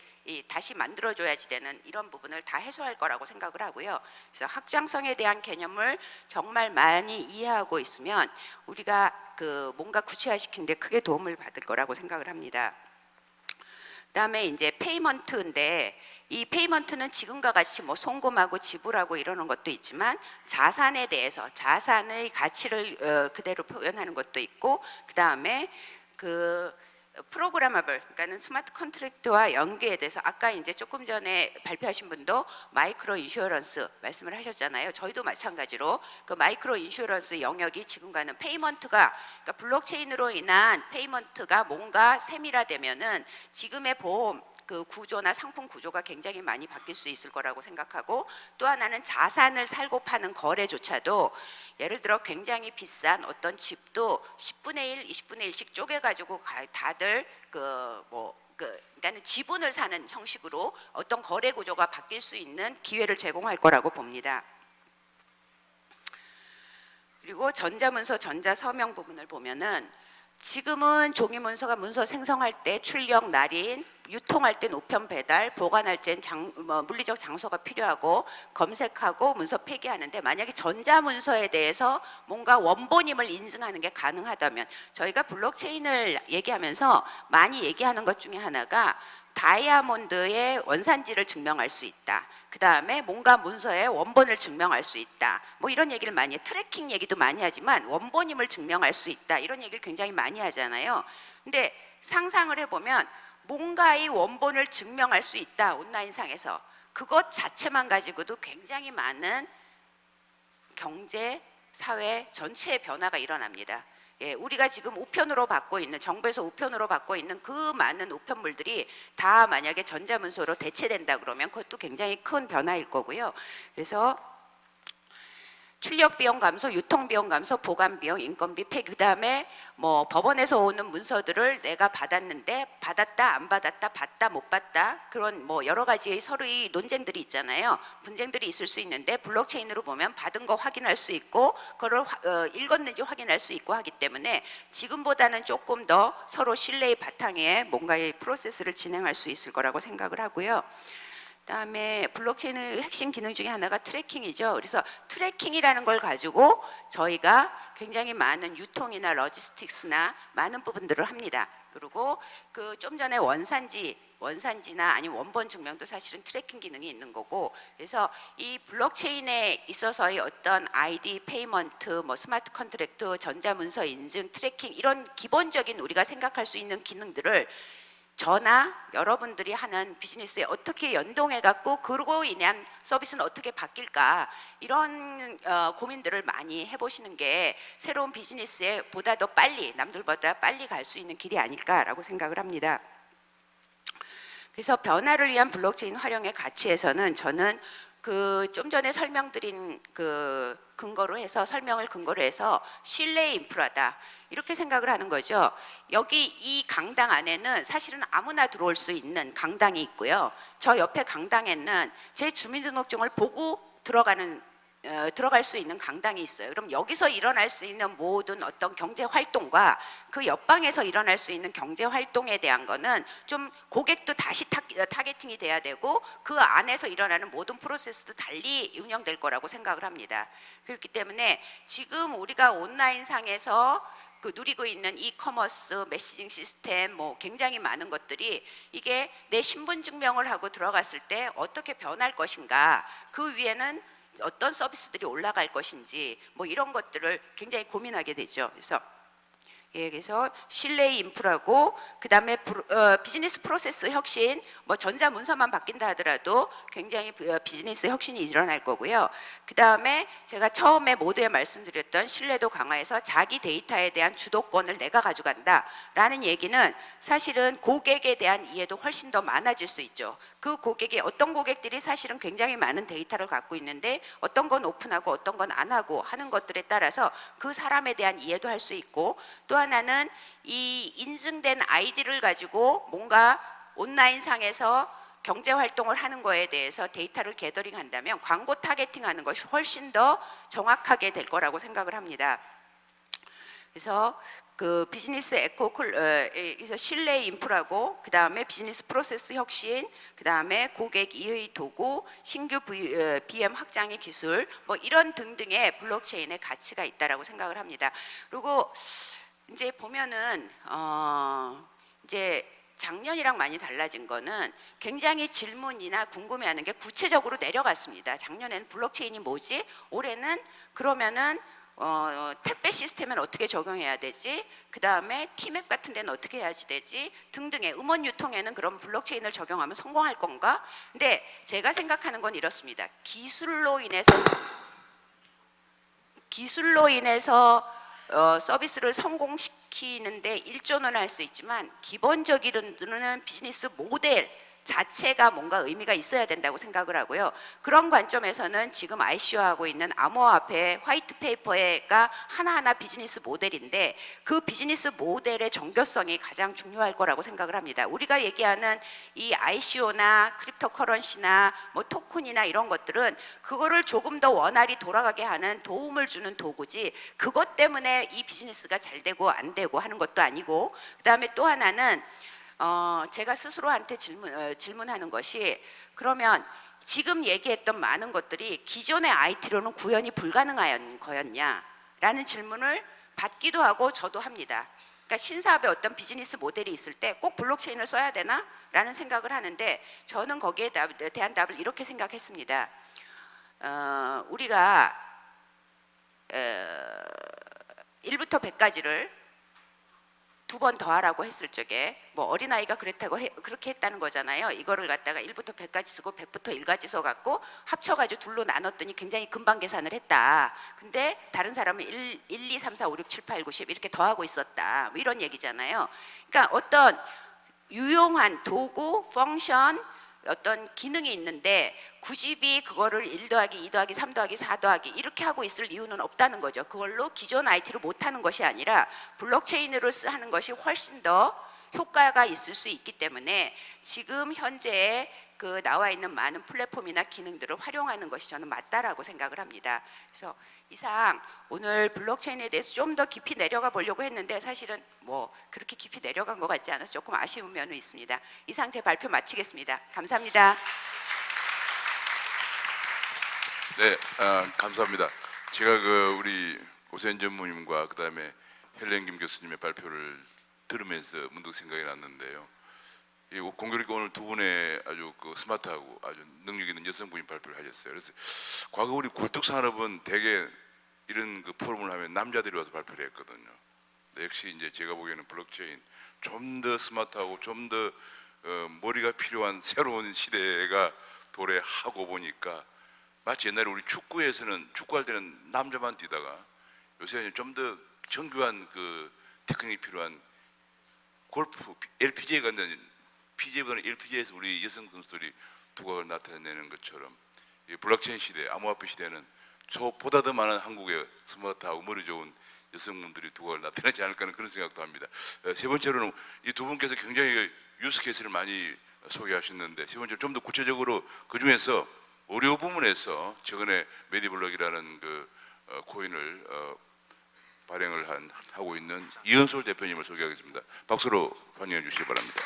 다시 만들어줘야지 되는 이런 부분을 다 해소할 거라고 생각을 하고요. 그래서 확장성에 대한 개념을 정말 많이 이해하고 있으면 우리가 뭔가 구체화시키는 데 크게 도움을 받을 거라고 생각을 합니다. 그다음에 이제 페이먼트인데 이 페이먼트는 지금과 같이 뭐 송금하고 지불하고 이러는 것도 있지만 자산에 대해서 자산의 가치를 그대로 표현하는 것도 있고 그다음에 프로그래머블, 그러니까는 스마트 컨트랙트와 연계에 대해서 아까 이제 조금 전에 발표하신 분도 마이크로 인슈어런스 말씀을 하셨잖아요. 저희도 마찬가지로 그 마이크로 인슈어런스 영역이 지금과는 페이먼트가 그러니까 블록체인으로 인한 페이먼트가 뭔가 세밀화되면은 지금의 보험 그 구조나 상품 구조가 굉장히 많이 바뀔 수 있을 거라고 생각하고, 또 하나는 자산을 살고 파는 거래조차도 예를 들어 굉장히 비싼 어떤 집도 10분의 1, 20분의 1씩 쪼개가지고 다들 그러니까는 지분을 사는 형식으로 어떤 거래 구조가 바뀔 수 있는 기회를 제공할 거라고 봅니다. 그리고 전자문서, 전자서명 부분을 보면은 지금은 종이문서가 문서 생성할 때 출력, 날인, 유통할 땐 우편 배달, 보관할 땐 물리적 장소가 필요하고 검색하고 문서 폐기하는데, 만약에 전자문서에 대해서 뭔가 원본임을 인증하는 게 가능하다면, 저희가 블록체인을 얘기하면서 많이 얘기하는 것 중에 하나가 다이아몬드의 원산지를 증명할 수 있다. 그 다음에 뭔가 문서의 원본을 증명할 수 있다. 뭐 이런 얘기를 많이 해. 트래킹 얘기도 많이 하지만 원본임을 증명할 수 있다. 이런 얘기를 굉장히 많이 하잖아요. 근데 상상을 해보면 뭔가의 원본을 증명할 수 있다. 온라인상에서. 그것 자체만 가지고도 굉장히 많은 경제, 사회 전체의 변화가 일어납니다. 예, 우리가 지금 우편으로 받고 있는, 정부에서 우편으로 받고 있는 그 많은 우편물들이 다 만약에 전자문서로 대체된다 그러면 그것도 굉장히 큰 변화일 거고요. 그래서 출력 비용 감소, 유통 비용 감소, 보관 비용, 인건비 폐기, 그다음에 뭐 법원에서 오는 문서들을 내가 받았는데 받았다 안 받았다, 봤다 못 봤다, 그런 뭐 여러 가지의 서로의 논쟁들이 있잖아요. 분쟁들이 있을 수 있는데 블록체인으로 보면 받은 거 확인할 수 있고 그걸 읽었는지 확인할 수 있고 하기 때문에 지금보다는 조금 더 서로 신뢰의 바탕에 뭔가의 프로세스를 진행할 수 있을 거라고 생각을 하고요. 그다음에 블록체인의 핵심 기능 중에 하나가 트래킹이죠. 그래서 트래킹이라는 걸 가지고 저희가 굉장히 많은 유통이나 로지스틱스나 많은 부분들을 합니다. 그리고 그 좀 전에 원산지나 아니면 원본 증명도 사실은 트래킹 기능이 있는 거고, 그래서 이 블록체인에 있어서의 어떤 ID, 페이먼트, 뭐 스마트 컨트랙트, 전자문서 인증, 트래킹, 이런 기본적인 우리가 생각할 수 있는 기능들을 저나 여러분들이 하는 비즈니스에 어떻게 연동해 갖고 그로 인한 서비스는 어떻게 바뀔까, 이런 고민들을 많이 해보시는 게 새로운 비즈니스에 보다 더 빨리, 남들보다 빨리 갈 수 있는 길이 아닐까라고 생각을 합니다. 그래서 변화를 위한 블록체인 활용의 가치에서는 저는 그 좀 전에 설명드린 그 설명을 근거로 해서 신뢰의 인프라다, 이렇게 생각을 하는 거죠. 여기 이 강당 안에는 사실은 아무나 들어올 수 있는 강당이 있고요. 저 옆에 강당에는 제 주민등록증을 보고 들어갈 수 있는 강당이 있어요. 그럼 여기서 일어날 수 있는 모든 어떤 경제 활동과 그 옆방에서 일어날 수 있는 경제 활동에 대한 거는 좀 고객도 다시 타겟팅이 돼야 되고 그 안에서 일어나는 모든 프로세스도 달리 운영될 거라고 생각을 합니다. 그렇기 때문에 지금 우리가 온라인 상에서 누리고 있는 이커머스, 메시징 시스템, 뭐 굉장히 많은 것들이 이게 내 신분 증명을 하고 들어갔을 때 어떻게 변할 것인가, 그 위에는 어떤 서비스들이 올라갈 것인지, 뭐 이런 것들을 굉장히 고민하게 되죠. 그래서 신뢰의 인프라고, 그 다음에 비즈니스 프로세스 혁신, 뭐 전자문서만 바뀐다 하더라도 굉장히 비즈니스 혁신이 일어날 거고요. 그 다음에 제가 처음에 모두에 말씀드렸던 신뢰도 강화해서 자기 데이터에 대한 주도권을 내가 가져간다 라는 얘기는 사실은 고객에 대한 이해도 훨씬 더 많아질 수 있죠. 그 고객이, 어떤 고객들이 사실은 굉장히 많은 데이터를 갖고 있는데 어떤 건 오픈하고 어떤 건 안 하고 하는 것들에 따라서 그 사람에 대한 이해도 할 수 있고, 또 하나는 이 인증된 아이디를 가지고 뭔가 온라인 상에서 경제 활동을 하는 거에 대해서 데이터를 게더링한다면 광고 타겟팅하는 것이 훨씬 더 정확하게 될 거라고 생각을 합니다. 그래서 그 비즈니스 그래서 신뢰 인프라고, 그 다음에 비즈니스 프로세스 혁신, 그 다음에 고객 이해 도구, 신규 BM 확장의 기술, 뭐 이런 등등의 블록체인의 가치가 있다라고 생각을 합니다. 그리고 이제 보면은 이제 작년이랑 많이 달라진 거는 굉장히 질문이나 궁금해하는 게 구체적으로 내려갔습니다. 작년에는 블록체인이 뭐지? 올해는 그러면은 택배 시스템은 어떻게 적용해야 되지? 그 다음에 티맵 같은 데는 어떻게 해야지 되지? 등등의 음원 유통에는 그럼 블록체인을 적용하면 성공할 건가? 근데 제가 생각하는 건 이렇습니다. 기술로 인해서 서비스를 성공시키는데 일조는 할 수 있지만 기본적으로는 비즈니스 모델 자체가 뭔가 의미가 있어야 된다고 생각을 하고요. 그런 관점에서는 지금 ICO하고 있는 암호화폐 화이트 페이퍼가 하나하나 비즈니스 모델인데 그 비즈니스 모델의 정교성이 가장 중요할 거라고 생각을 합니다. 우리가 얘기하는 이 ICO나 크립토커런시나 뭐 토큰이나 이런 것들은 그거를 조금 더 원활히 돌아가게 하는 도움을 주는 도구지 그것 때문에 이 비즈니스가 잘 되고 안 되고 하는 것도 아니고, 그다음에 또 하나는 제가 스스로한테 질문하는 것이, 그러면 지금 얘기했던 많은 것들이 기존의 IT로는 구현이 불가능한 거였냐라는 질문을 받기도 하고 저도 합니다. 그러니까 신사업의 어떤 비즈니스 모델이 있을 때 꼭 블록체인을 써야 되나? 라는 생각을 하는데 저는 거기에 대한 답을 이렇게 생각했습니다. 우리가 1부터 100까지를 두 번 더하라고 했을 적에 뭐 어린아이가 그렇게 했다는 거잖아요. 이거를 갖다가 1부터 100까지 쓰고 100부터 1까지 써갖고 합쳐가지고 둘로 나눴더니 굉장히 금방 계산을 했다. 근데 다른 사람은 1, 2, 3, 4, 5, 6, 7, 8, 9, 10 이렇게 더하고 있었다. 뭐 이런 얘기잖아요. 그러니까 어떤 유용한 도구, 펑션, 어떤 기능이 있는데 굳이 그거를 1 더하기 2 더하기 3 더하기 4 더하기 이렇게 하고 있을 이유는 없다는 거죠. 그걸로 기존 IT로 못하는 것이 아니라 블록체인으로 하는 것이 훨씬 더 효과가 있을 수 있기 때문에 지금 현재 그 나와 있는 많은 플랫폼이나 기능들을 활용하는 것이 저는 맞다라고 생각을 합니다. 그래서 이상 오늘 블록체인에 대해서 좀 더 깊이 내려가 보려고 했는데 사실은 뭐 그렇게 깊이 내려간 것 같지 않아서 조금 아쉬운 면은 있습니다. 이상 제 발표 마치겠습니다. 감사합니다. 네, 감사합니다. 제가 우리 오세훈 전무님과 그다음에 헬렌 김 교수님의 발표를 들으면서 문득 생각이 났는데요. 공교롭게 오늘 두 분의 아주 스마트하고 아주 능력 있는 여성분이 발표를 하셨어요. 그래서 과거 우리 굴뚝산업은 대개 이런 포럼을 하면 남자들이 와서 발표를 했거든요. 역시 이제 제가 보기에는 블록체인 좀 더 스마트하고 좀 더 머리가 필요한 새로운 시대가 도래하고 보니까 마치 옛날에 우리 축구에서는 축구할 때는 남자만 뛰다가 요새는 좀 더 정교한 테크닉이 필요한 골프, LPGA가 PGA보다는 LPGA에서 우리 여성 선수들이 두각을 나타내는 것처럼 이 블록체인 시대, 암호화폐 시대는 저보다 더 많은 한국의 스마트하고 머리 좋은 여성분들이 두각을 나타내지 않을까 하는 그런 생각도 합니다. 세 번째로는 이 두 분께서 굉장히 유스 케이스를 많이 소개하셨는데 세 번째로 좀 더 구체적으로 그 중에서 의료 부문에서 최근에 메디블록이라는 코인을 발행을 하고 있는 이은솔 대표님을 소개하겠습니다. 박수로 환영해 주시기 바랍니다.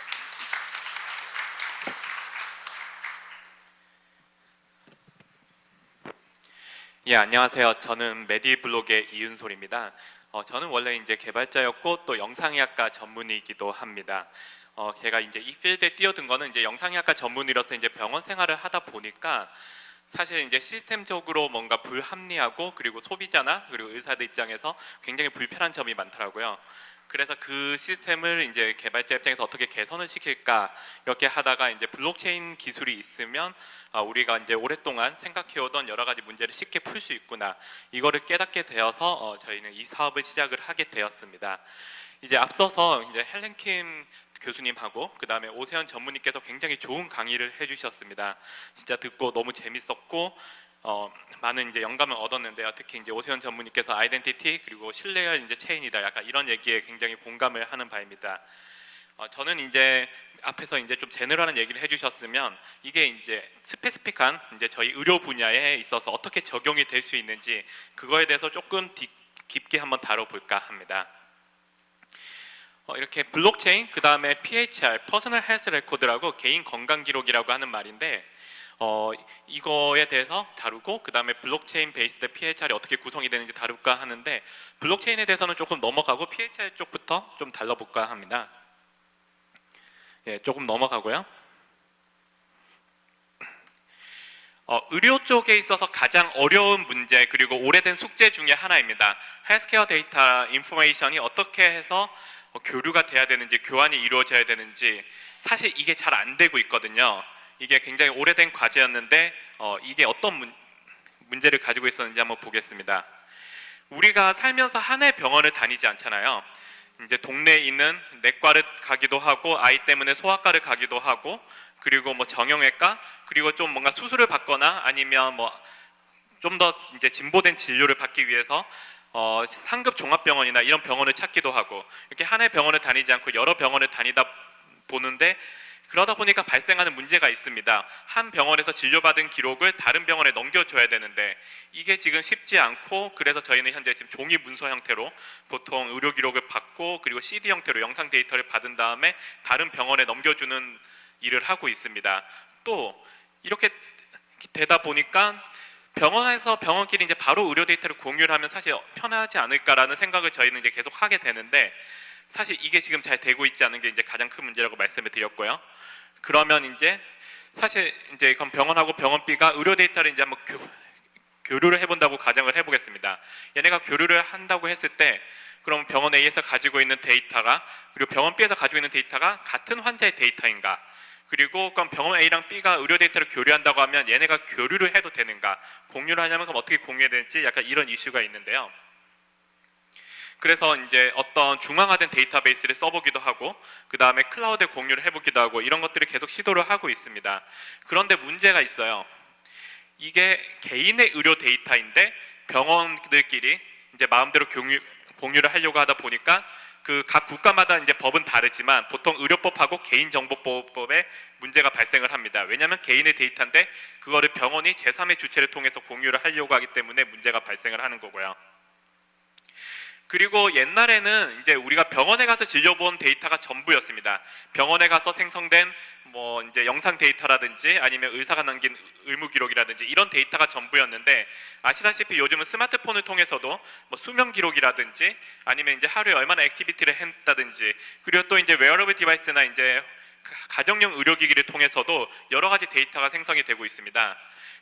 예, 안녕하세요. 저는 메디블록의 이은솔입니다. 저는 원래 이제 개발자였고 또 영상의학과 전문의이기도 합니다. 제가 이제 이 필드에 뛰어든 거는 이제 영상의학과 전문의로서 이제 병원 생활을 하다 보니까 사실 이제 시스템적으로 뭔가 불합리하고 그리고 소비자나 그리고 의사들 입장에서 굉장히 불편한 점이 많더라고요. 그래서 그 시스템을 이제 개발자 입장에서 어떻게 개선을 시킬까 이렇게 하다가 이제 블록체인 기술이 있으면 우리가 이제 오랫동안 생각해오던 여러 가지 문제를 쉽게 풀 수 있구나 이거를 깨닫게 되어서 저희는 이 사업을 시작을 하게 되었습니다. 이제 앞서서 이제 헬렌 킴 교수님하고 그 다음에 오세훈 전무님께서 굉장히 좋은 강의를 해주셨습니다. 진짜 듣고 너무 재밌었고 많은 이제 영감을 얻었는데요. 특히 이제 오세훈 전무님께서 아이덴티티 그리고 신뢰가 이제 체인이다 약간 이런 얘기에 굉장히 공감을 하는 바입니다. 저는 이제 앞에서 이제 좀 제너럴한 얘기를 해주셨으면 이게 이제 스페시픽한 이제 저희 의료 분야에 있어서 어떻게 적용이 될 수 있는지 그거에 대해서 조금 깊게 한번 다뤄볼까 합니다. 이렇게 블록체인 그 다음에 PHR 퍼스널 헬스 레코드라고 개인 건강 기록이라고 하는 말인데 이거에 대해서 다루고 그 다음에 블록체인 베이스드 PHR이 어떻게 구성이 되는지 다룰까 하는데 블록체인에 대해서는 조금 넘어가고 PHR 쪽부터 좀 다뤄볼까 합니다. 예, 조금 넘어가고요. 의료 쪽에 있어서 가장 어려운 문제 그리고 오래된 숙제 중에 하나입니다. 헬스케어 데이터 인포메이션이 어떻게 해서 교류가 돼야 되는지 교환이 이루어져야 되는지 사실 이게 잘 안 되고 있거든요. 이게 굉장히 오래된 과제였는데 이게 어떤 문제를 가지고 있었는지 한번 보겠습니다. 우리가 살면서 하나의 병원을 다니지 않잖아요. 이제 동네에 있는 내과를 가기도 하고 아이 때문에 소아과를 가기도 하고 그리고 뭐 정형외과, 그리고 좀 뭔가 수술을 받거나 아니면 뭐 좀 더 이제 진보된 진료를 받기 위해서 상급 종합병원이나 이런 병원을 찾기도 하고, 이렇게 하나의 병원을 다니지 않고 여러 병원을 다니다 보는데, 그러다 보니까 발생하는 문제가 있습니다. 한 병원에서 진료받은 기록을 다른 병원에 넘겨줘야 되는데 이게 지금 쉽지 않고, 그래서 저희는 현재 지금 종이 문서 형태로 보통 의료 기록을 받고, 그리고 CD 형태로 영상 데이터를 받은 다음에 다른 병원에 넘겨주는 일을 하고 있습니다. 또 이렇게 되다 보니까 병원에서 병원끼리 이제 바로 의료 데이터를 공유를 하면 사실 편하지 않을까라는 생각을 저희는 이제 계속 하게 되는데, 사실 이게 지금 잘 되고 있지 않은 게 이제 가장 큰 문제라고 말씀을 드렸고요. 그러면 이제 사실 이제 그럼 병원하고 병원비가 의료 데이터를 이제 한번 교류를 해본다고 가정을 해보겠습니다. 얘네가 교류를 한다고 했을 때, 그럼 병원 A에서 가지고 있는 데이터가 그리고 병원 B에서 가지고 있는 데이터가 같은 환자의 데이터인가? 그리고 그럼 병원 A랑 B가 의료 데이터를 교류한다고 하면 얘네가 교류를 해도 되는가? 공유를 하려면 그럼 어떻게 공유해야 되는지 약간 이런 이슈가 있는데요. 그래서 이제 어떤 중앙화된 데이터베이스를 써보기도 하고, 그 다음에 클라우드에 공유를 해보기도 하고, 이런 것들을 계속 시도를 하고 있습니다. 그런데 문제가 있어요. 이게 개인의 의료 데이터인데 병원들끼리 이제 마음대로 공유를 하려고 하다 보니까 그 각 국가마다 이제 법은 다르지만 보통 의료법하고 개인정보법에 문제가 발생을 합니다. 왜냐하면 개인의 데이터인데 그거를 병원이 제3의 주체를 통해서 공유를 하려고 하기 때문에 문제가 발생을 하는 거고요. 그리고 옛날에는 이제 우리가 병원에 가서 진료본 데이터가 전부였습니다. 병원에 가서 생성된 뭐 이제 영상 데이터라든지 아니면 의사가 남긴 의무 기록이라든지 이런 데이터가 전부였는데, 아시다시피 요즘은 스마트폰을 통해서도 뭐 수면 기록이라든지 아니면 이제 하루에 얼마나 액티비티를 했다든지, 그리고 또 이제 웨어러블 디바이스나 이제 가정용 의료기기를 통해서도 여러 가지 데이터가 생성이 되고 있습니다.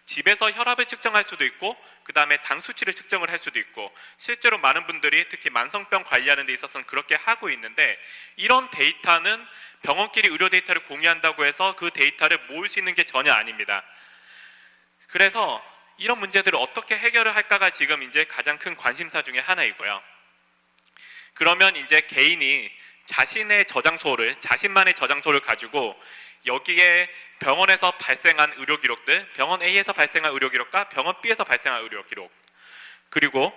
집에서 혈압을 측정할 수도 있고, 그 다음에 당 수치를 측정을 할 수도 있고, 실제로 많은 분들이 특히 만성병 관리하는 데 있어서는 그렇게 하고 있는데, 이런 데이터는 병원끼리 의료 데이터를 공유한다고 해서 그 데이터를 모을 수 있는 게 전혀 아닙니다. 그래서 이런 문제들을 어떻게 해결을 할까가 지금 이제 가장 큰 관심사 중에 하나이고요. 그러면 이제 개인이 자신만의 저장소를 가지고 여기에 병원에서 발생한 의료 기록들, 병원 A에서 발생한 의료 기록과 병원 B에서 발생한 의료 기록, 그리고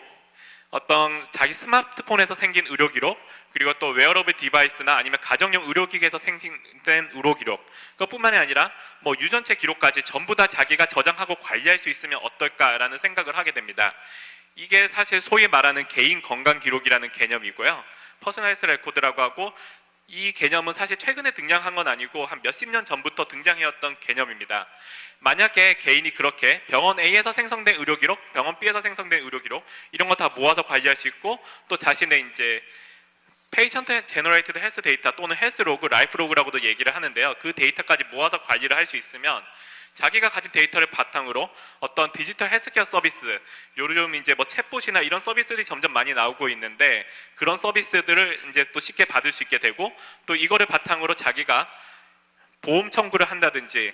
어떤 자기 스마트폰에서 생긴 의료 기록, 그리고 또 웨어러블 디바이스나 아니면 가정용 의료기기에서 생성된 의료 기록, 그것뿐만이 아니라 뭐 유전체 기록까지 전부 다 자기가 저장하고 관리할 수 있으면 어떨까라는 생각을 하게 됩니다. 이게 사실 소위 말하는 개인 건강 기록이라는 개념이고요. 퍼스널 레코드라고 하고, 이 개념은 사실 최근에 등장한 건 아니고 한 몇십 년 전부터 등장해왔던 개념입니다. 만약에 개인이 그렇게 병원 A에서 생성된 의료 기록, 병원 B에서 생성된 의료 기록 이런 거 다 모아서 관리할 수 있고, 또 자신의 이제 페이션트 제너레이티드 헬스 데이터 또는 헬스 로그, 라이프 로그라고도 얘기를 하는데요. 그 데이터까지 모아서 관리를 할 수 있으면 자기가 가진 데이터를 바탕으로 어떤 디지털 헬스케어 서비스, 요즘 이제 뭐 챗봇이나 이런 서비스들이 점점 많이 나오고 있는데, 그런 서비스들을 이제 또 쉽게 받을 수 있게 되고, 또 이거를 바탕으로 자기가 보험 청구를 한다든지,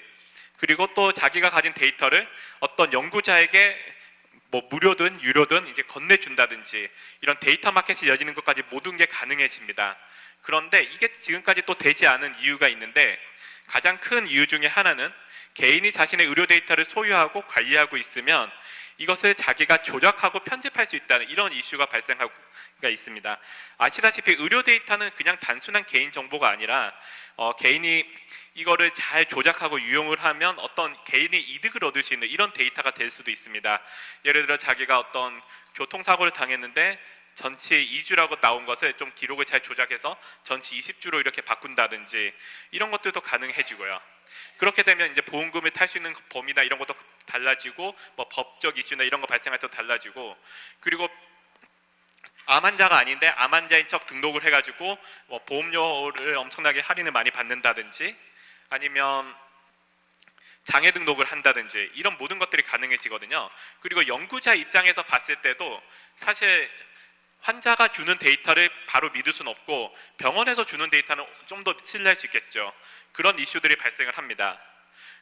그리고 또 자기가 가진 데이터를 어떤 연구자에게 뭐 무료든 유료든 이제 건네준다든지, 이런 데이터 마켓이 열리는 것까지 모든 게 가능해집니다. 그런데 이게 지금까지 또 되지 않은 이유가 있는데, 가장 큰 이유 중에 하나는 개인이 자신의 의료 데이터를 소유하고 관리하고 있으면 이것을 자기가 조작하고 편집할 수 있다는 이런 이슈가 발생하고 있습니다. 아시다시피 의료 데이터는 그냥 단순한 개인 정보가 아니라 개인이 이거를 잘 조작하고 유용을 하면 어떤 개인이 이득을 얻을 수 있는 이런 데이터가 될 수도 있습니다. 예를 들어 자기가 어떤 교통사고를 당했는데 전치 2주라고 나온 것을 좀 기록을 잘 조작해서 전치 20주로 이렇게 바꾼다든지, 이런 것들도 가능해지고요. 그렇게 되면 이제 보험금을 탈 수 있는 범위나 이런 것도 달라지고, 뭐 법적 이슈나 이런 거 발생할 때도 달라지고, 그리고 암 환자가 아닌데 암 환자인 척 등록을 해가지고 뭐 보험료를 엄청나게 할인을 많이 받는다든지, 아니면 장애 등록을 한다든지, 이런 모든 것들이 가능해지거든요. 그리고 연구자 입장에서 봤을 때도 사실 환자가 주는 데이터를 바로 믿을 수는 없고, 병원에서 주는 데이터는 좀 더 신뢰할 수 있겠죠. 그런 이슈들이 발생을 합니다.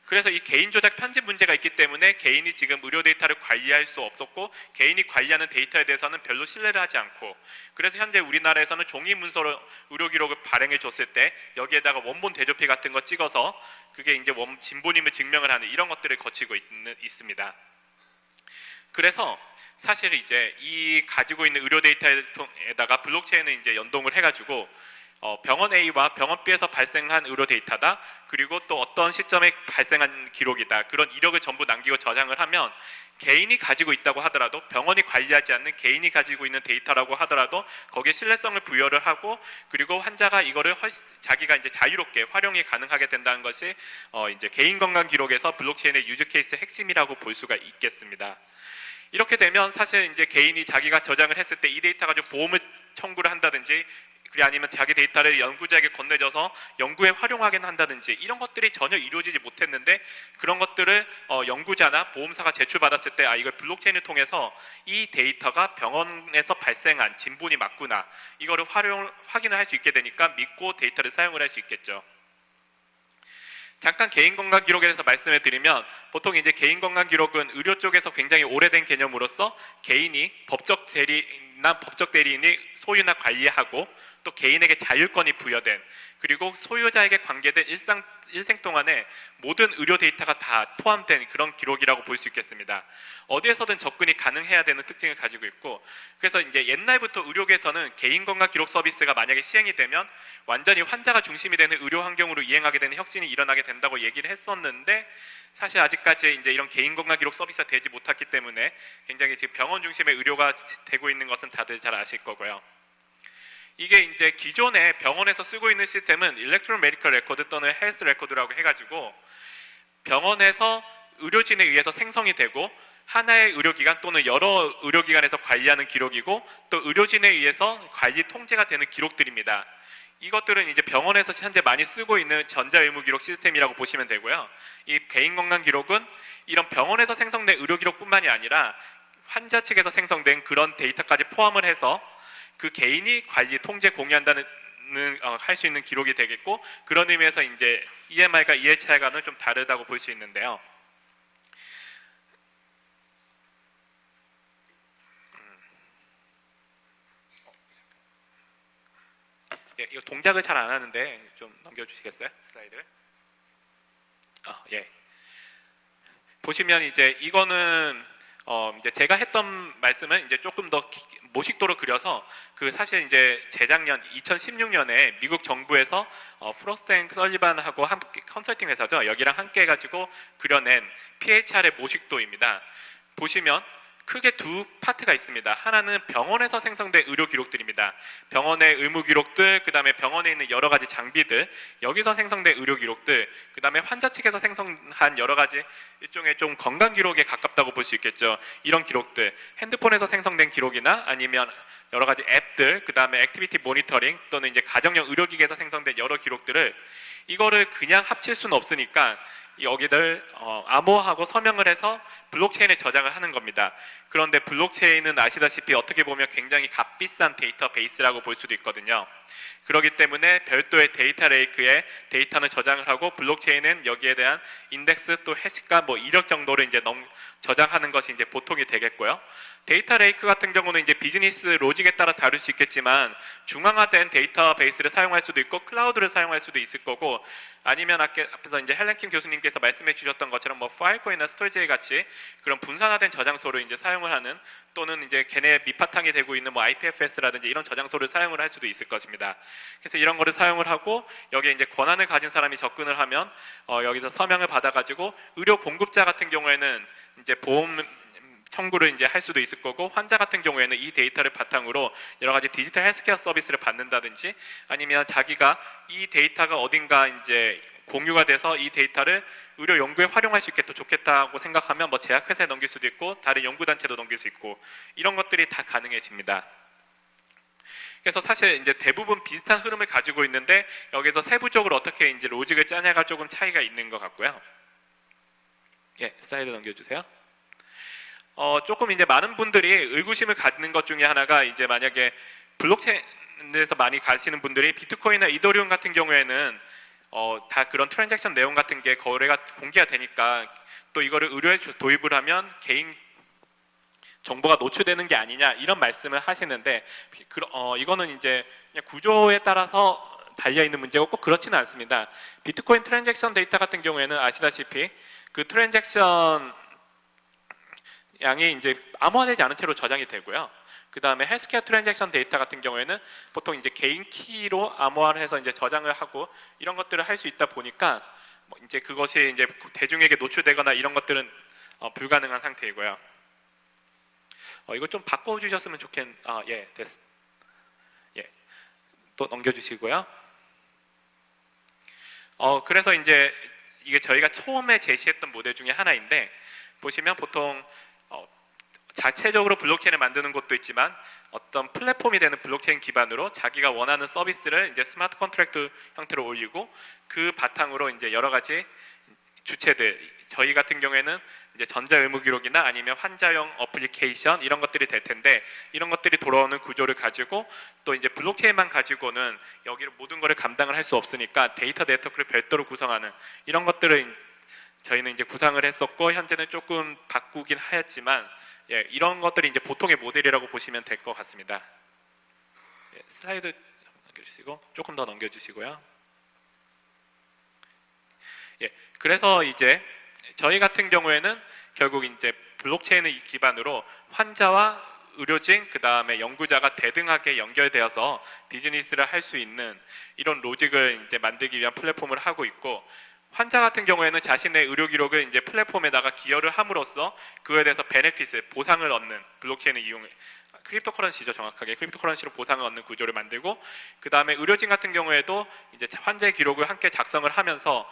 그래서 이 개인 조작 편집 문제가 있기 때문에 개인이 지금 의료 데이터를 관리할 수 없었고 개인이 관리하는 데이터에 대해서는 별로 신뢰를 하지 않고 그래서 현재 우리나라에서는 종이 문서로 의료 기록을 발행해 줬을 때 여기에다가 원본 대조피 같은 거 찍어서 그게 이제 진본임을 증명을 하는 이런 것들을 거치고 있습니다. 그래서 사실 이제 이 가지고 있는 의료 데이터에다가 블록체인을 이제 연동을 해가지고 병원 A와 병원 B에서 발생한 의료 데이터다. 그리고 또 어떤 시점에 발생한 기록이다. 그런 이력을 전부 남기고 저장을 하면 개인이 가지고 있다고 하더라도 병원이 관리하지 않는 개인이 가지고 있는 데이터라고 하더라도 거기에 신뢰성을 부여를 하고 그리고 환자가 이거를 자기가 이제 자유롭게 활용이 가능하게 된다는 것이 이제 개인 건강 기록에서 블록체인의 유즈 케이스의 핵심이라고 볼 수가 있겠습니다. 이렇게 되면 사실 이제 개인이 자기가 저장을 했을 때 이 데이터 가지고 보험을 청구를 한다든지 그래 아니면 자기 데이터를 연구자에게 건네줘서 연구에 활용하게 한다든지 이런 것들이 전혀 이루어지지 못했는데 그런 것들을 연구자나 보험사가 제출받았을 때 이걸 블록체인을 통해서 이 데이터가 병원에서 발생한 진본이 맞구나 이거를 확인을 할 수 있게 되니까 믿고 데이터를 사용을 할 수 있겠죠. 잠깐 개인 건강 기록에 대해서 말씀을 드리면 보통 이제 개인 건강 기록은 의료 쪽에서 굉장히 오래된 개념으로서 개인이 법적 대리인이 소유나 관리하고 또 개인에게 자율권이 부여된 그리고 소유자에게 관계된 일생 동안에 모든 의료 데이터가 다 포함된 그런 기록이라고 볼 수 있겠습니다. 어디에서든 접근이 가능해야 되는 특징을 가지고 있고 그래서 이제 옛날부터 의료계에서는 개인 건강 기록 서비스가 만약에 시행이 되면 완전히 환자가 중심이 되는 의료 환경으로 이행하게 되는 혁신이 일어나게 된다고 얘기를 했었는데 사실 아직까지 이제 이런 개인 건강 기록 서비스가 되지 못했기 때문에 굉장히 지금 병원 중심의 의료가 되고 있는 것은 다들 잘 아실 거고요. 이게 이제 기존에 병원에서 쓰고 있는 시스템은 일렉트론 메디컬 레코드 또는 헬스 레코드라고 해가지고 병원에서 의료진에 의해서 생성이 되고 하나의 의료기관 또는 여러 의료기관에서 관리하는 기록이고 또 의료진에 의해서 관리 통제가 되는 기록들입니다. 이것들은 이제 병원에서 현재 많이 쓰고 있는 전자의무기록 시스템이라고 보시면 되고요. 이 개인건강기록은 이런 병원에서 생성된 의료기록뿐만이 아니라 환자 측에서 생성된 그런 데이터까지 포함을 해서 그 개인이 관리, 통제, 공유한다는 할 수 있는 기록이 되겠고 그런 의미에서 이제 EMR과 EHR과는 좀 다르다고 볼 수 있는데요. 예, 이거 동작을 잘 안 하는데 좀 넘겨주시겠어요? 슬라이드를. 예. 보시면 이제 이거는 이제 제가 했던 말씀은 이제 조금 더 모식도로 그려서 그 사실 이제 재작년 2016년에 미국 정부에서 프로스트 앤 설리반하고 함께 컨설팅 회사죠. 여기랑 함께 해가지고 그려낸 PHR의 모식도입니다. 보시면 크게 두 파트가 있습니다. 하나는 병원에서 생성된 의료 기록들입니다. 병원의 의무 기록들, 그 다음에 병원에 있는 여러 가지 장비들, 여기서 생성된 의료 기록들, 그 다음에 환자 측에서 생성한 여러 가지 일종의 좀 건강 기록에 가깝다고 볼 수 있겠죠. 이런 기록들, 핸드폰에서 생성된 기록이나 아니면 여러 가지 앱들, 그 다음에 액티비티 모니터링 또는 이제 가정용 의료기기에서 생성된 여러 기록들을 이거를 그냥 합칠 수는 없으니까 여기를 암호화하고 서명을 해서 블록체인에 저장을 하는 겁니다. 그런데 블록체인은 아시다시피 어떻게 보면 굉장히 값비싼 데이터베이스라고 볼 수도 있거든요. 그렇기 때문에 별도의 데이터 레이크에 데이터는 저장을 하고 블록체인은 여기에 대한 인덱스 또 해시가 뭐 이력 정도를 이제 저장하는 것이 이제 보통이 되겠고요. 데이터 레이크 같은 경우는 이제 비즈니스 로직에 따라 다를 수 있겠지만 중앙화된 데이터베이스를 사용할 수도 있고 클라우드를 사용할 수도 있을 거고 아니면 앞에서 이제 헬렌킴 교수님께서 말씀해 주셨던 것처럼 뭐 파일코이나 스토리지 같이 그런 분산화된 저장소를 이제 사용을 하는 또는 이제 걔네 밑바탕이 되고 있는 뭐 IPFS라든지 이런 저장소를 사용을 할 수도 있을 것입니다. 그래서 이런 거를 사용을 하고 여기에 이제 권한을 가진 사람이 접근을 하면 여기서 서명을 받아가지고 의료 공급자 같은 경우에는 이제 보험 청구를 이제 할 수도 있을 거고 환자 같은 경우에는 이 데이터를 바탕으로 여러 가지 디지털 헬스케어 서비스를 받는다든지 아니면 자기가 이 데이터가 어딘가 이제 공유가 돼서 이 데이터를 의료 연구에 활용할 수 있게 더 좋겠다고 생각하면 뭐 제약회사에 넘길 수도 있고 다른 연구단체도 넘길 수 있고 이런 것들이 다 가능해집니다. 그래서 사실 이제 대부분 비슷한 흐름을 가지고 있는데 여기서 세부적으로 어떻게 이제 로직을 짜냐가 조금 차이가 있는 것 같고요. 예, 슬라이드 넘겨주세요. 조금 이제 많은 분들이 의구심을 갖는 것 중에 하나가 이제 만약에 블록체인에서 많이 가시는 분들이 비트코인이나 이더리움 같은 경우에는 다 그런 트랜잭션 내용 같은 게 거래가 공개가 되니까 또 이거를 의료에 도입을 하면 개인 정보가 노출되는 게 아니냐 이런 말씀을 하시는데 이거는 이제 그냥 구조에 따라서 달려 있는 문제고 꼭 그렇지는 않습니다. 비트코인 트랜잭션 데이터 같은 경우에는 아시다시피 그 트랜잭션 양이 이제 암호화되지 않은 채로 저장이 되고요. 그 다음에 헬스케어 트랜잭션 데이터 같은 경우에는 보통 이제 개인 키로 암호화를 해서 이제 저장을 하고 이런 것들을 할 수 있다 보니까 뭐 이제 그것이 이제 대중에게 노출되거나 이런 것들은 불가능한 상태이고요. 이거 좀 바꿔주셨으면 예, 예, 또 넘겨주시고요. 그래서 이제 이게 저희가 처음에 제시했던 모델 중에 하나인데 보시면 보통 자체적으로 블록체인을 만드는 곳도 있지만 어떤 플랫폼이 되는 블록체인 기반으로 자기가 원하는 서비스를 이제 스마트 컨트랙트 형태로 올리고 그 바탕으로 이제 여러 가지 주체들 저희 같은 경우에는 이제 전자의무기록이나 아니면 환자용 어플리케이션 이런 것들이 될 텐데 이런 것들이 돌아오는 구조를 가지고 또 이제 블록체인만 가지고는 여기로 모든 거를 감당을 할 수 없으니까 데이터 네트워크를 별도로 구성하는 이런 것들을 저희는 이제 구상을 했었고 현재는 조금 바꾸긴 하였지만 예, 이런 것들이 이제 보통의 모델이라고 보시면 될 것 같습니다. 예, 슬라이드 넘겨주시고 조금 더 넘겨주시고요. 예, 그래서 이제 저희 같은 경우에는 결국 이제 블록체인을 기반으로 환자와 의료진 그 다음에 연구자가 대등하게 연결되어서 비즈니스를 할 수 있는 이런 로직을 이제 만들기 위한 플랫폼을 하고 있고. 환자 같은 경우에는 자신의 의료 기록을 이제 플랫폼에다가 기여를 함으로써 그거에 대해서 베네핏을 보상을 얻는 블록체인을 이용해 크립토커런시죠 정확하게 크립토커런시로 보상을 얻는 구조를 만들고 그 다음에 의료진 같은 경우에도 이제 환자의 기록을 함께 작성을 하면서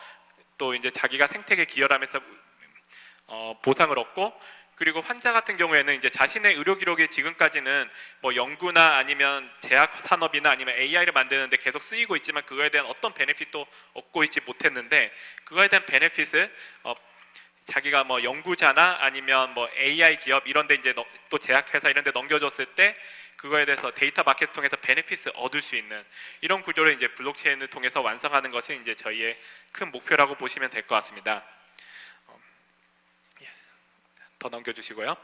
또 이제 자기가 생태계 기여를 하면서 보상을 얻고 그리고 환자 같은 경우에는 이제 자신의 의료 기록이 지금까지는 뭐 연구나 아니면 제약 산업이나 아니면 AI를 만드는데 계속 쓰이고 있지만 그거에 대한 어떤 베네핏도 얻고 있지 못했는데 그거에 대한 베네핏을 자기가 뭐 연구자나 아니면 뭐 AI 기업 이런 데 이제 또 제약회사 이런 데 넘겨줬을 때 그거에 대해서 데이터 마켓을 통해서 베네핏을 얻을 수 있는 이런 구조를 이제 블록체인을 통해서 완성하는 것이 이제 저희의 큰 목표라고 보시면 될 것 같습니다. 더 넘겨주시고요.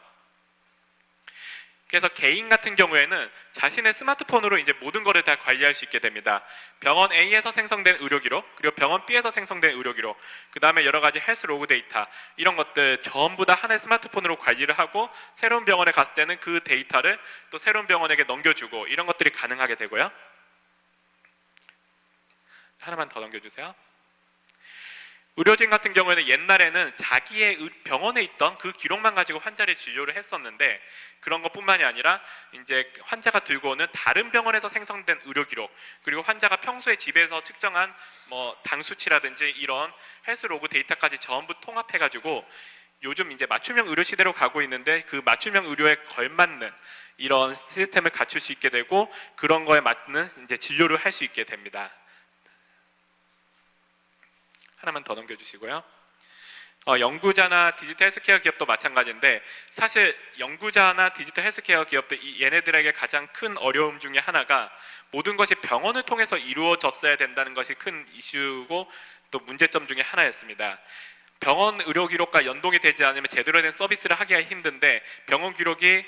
그래서 개인 같은 경우에는 자신의 스마트폰으로 이제 모든 거를 다 관리할 수 있게 됩니다. 병원 A에서 생성된 의료 기록, 그리고 병원 B에서 생성된 의료 기록, 그 다음에 여러 가지 헬스 로그 데이터 이런 것들 전부 다 하나의 스마트폰으로 관리를 하고 새로운 병원에 갔을 때는 그 데이터를 또 새로운 병원에게 넘겨주고 이런 것들이 가능하게 되고요. 하나만 더 넘겨주세요. 의료진 같은 경우에는 옛날에는 자기의 병원에 있던 그 기록만 가지고 환자를 진료를 했었는데 그런 것뿐만이 아니라 이제 환자가 들고 오는 다른 병원에서 생성된 의료 기록 그리고 환자가 평소에 집에서 측정한 뭐 당 수치라든지 이런 헬스 로그 데이터까지 전부 통합해 가지고 요즘 이제 맞춤형 의료 시대로 가고 있는데 그 맞춤형 의료에 걸맞는 이런 시스템을 갖출 수 있게 되고 그런 거에 맞는 이제 진료를 할 수 있게 됩니다. 하나만 더 넘겨주시고요. 연구자나 디지털 헬스케어 기업도 마찬가지인데 사실 연구자나 디지털 헬스케어 기업들 얘네들에게 가장 큰 어려움 중에 하나가 모든 것이 병원을 통해서 이루어졌어야 된다는 것이 큰 이슈고 또 문제점 중에 하나였습니다. 병원 의료 기록과 연동이 되지 않으면 제대로 된 서비스를 하기가 힘든데 병원 기록이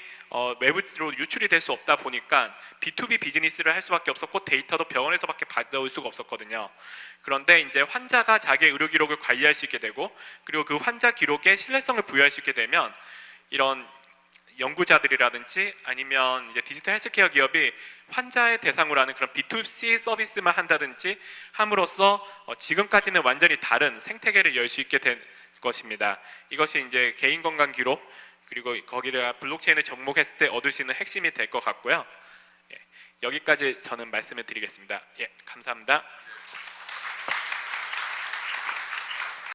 외부로 유출이 될 수 없다 보니까 B2B 비즈니스를 할 수밖에 없었고 데이터도 병원에서밖에 받아올 수가 없었거든요. 그런데 이제 환자가 자기의 의료 기록을 관리할 수 있게 되고 그리고 그 환자 기록에 신뢰성을 부여할 수 있게 되면 이런 연구자들이라든지 아니면 이제 디지털 헬스케어 기업이 환자의 대상으로 하는 그런 B2C 서비스만 한다든지 함으로써 지금까지는 완전히 다른 생태계를 열 수 있게 된 것입니다. 이것이 이제 개인 건강 기록 그리고 거기다가 블록체인을 접목했을 때 얻을 수 있는 핵심이 될 것 같고요. 여기까지 저는 말씀을 드리겠습니다. 감사합니다.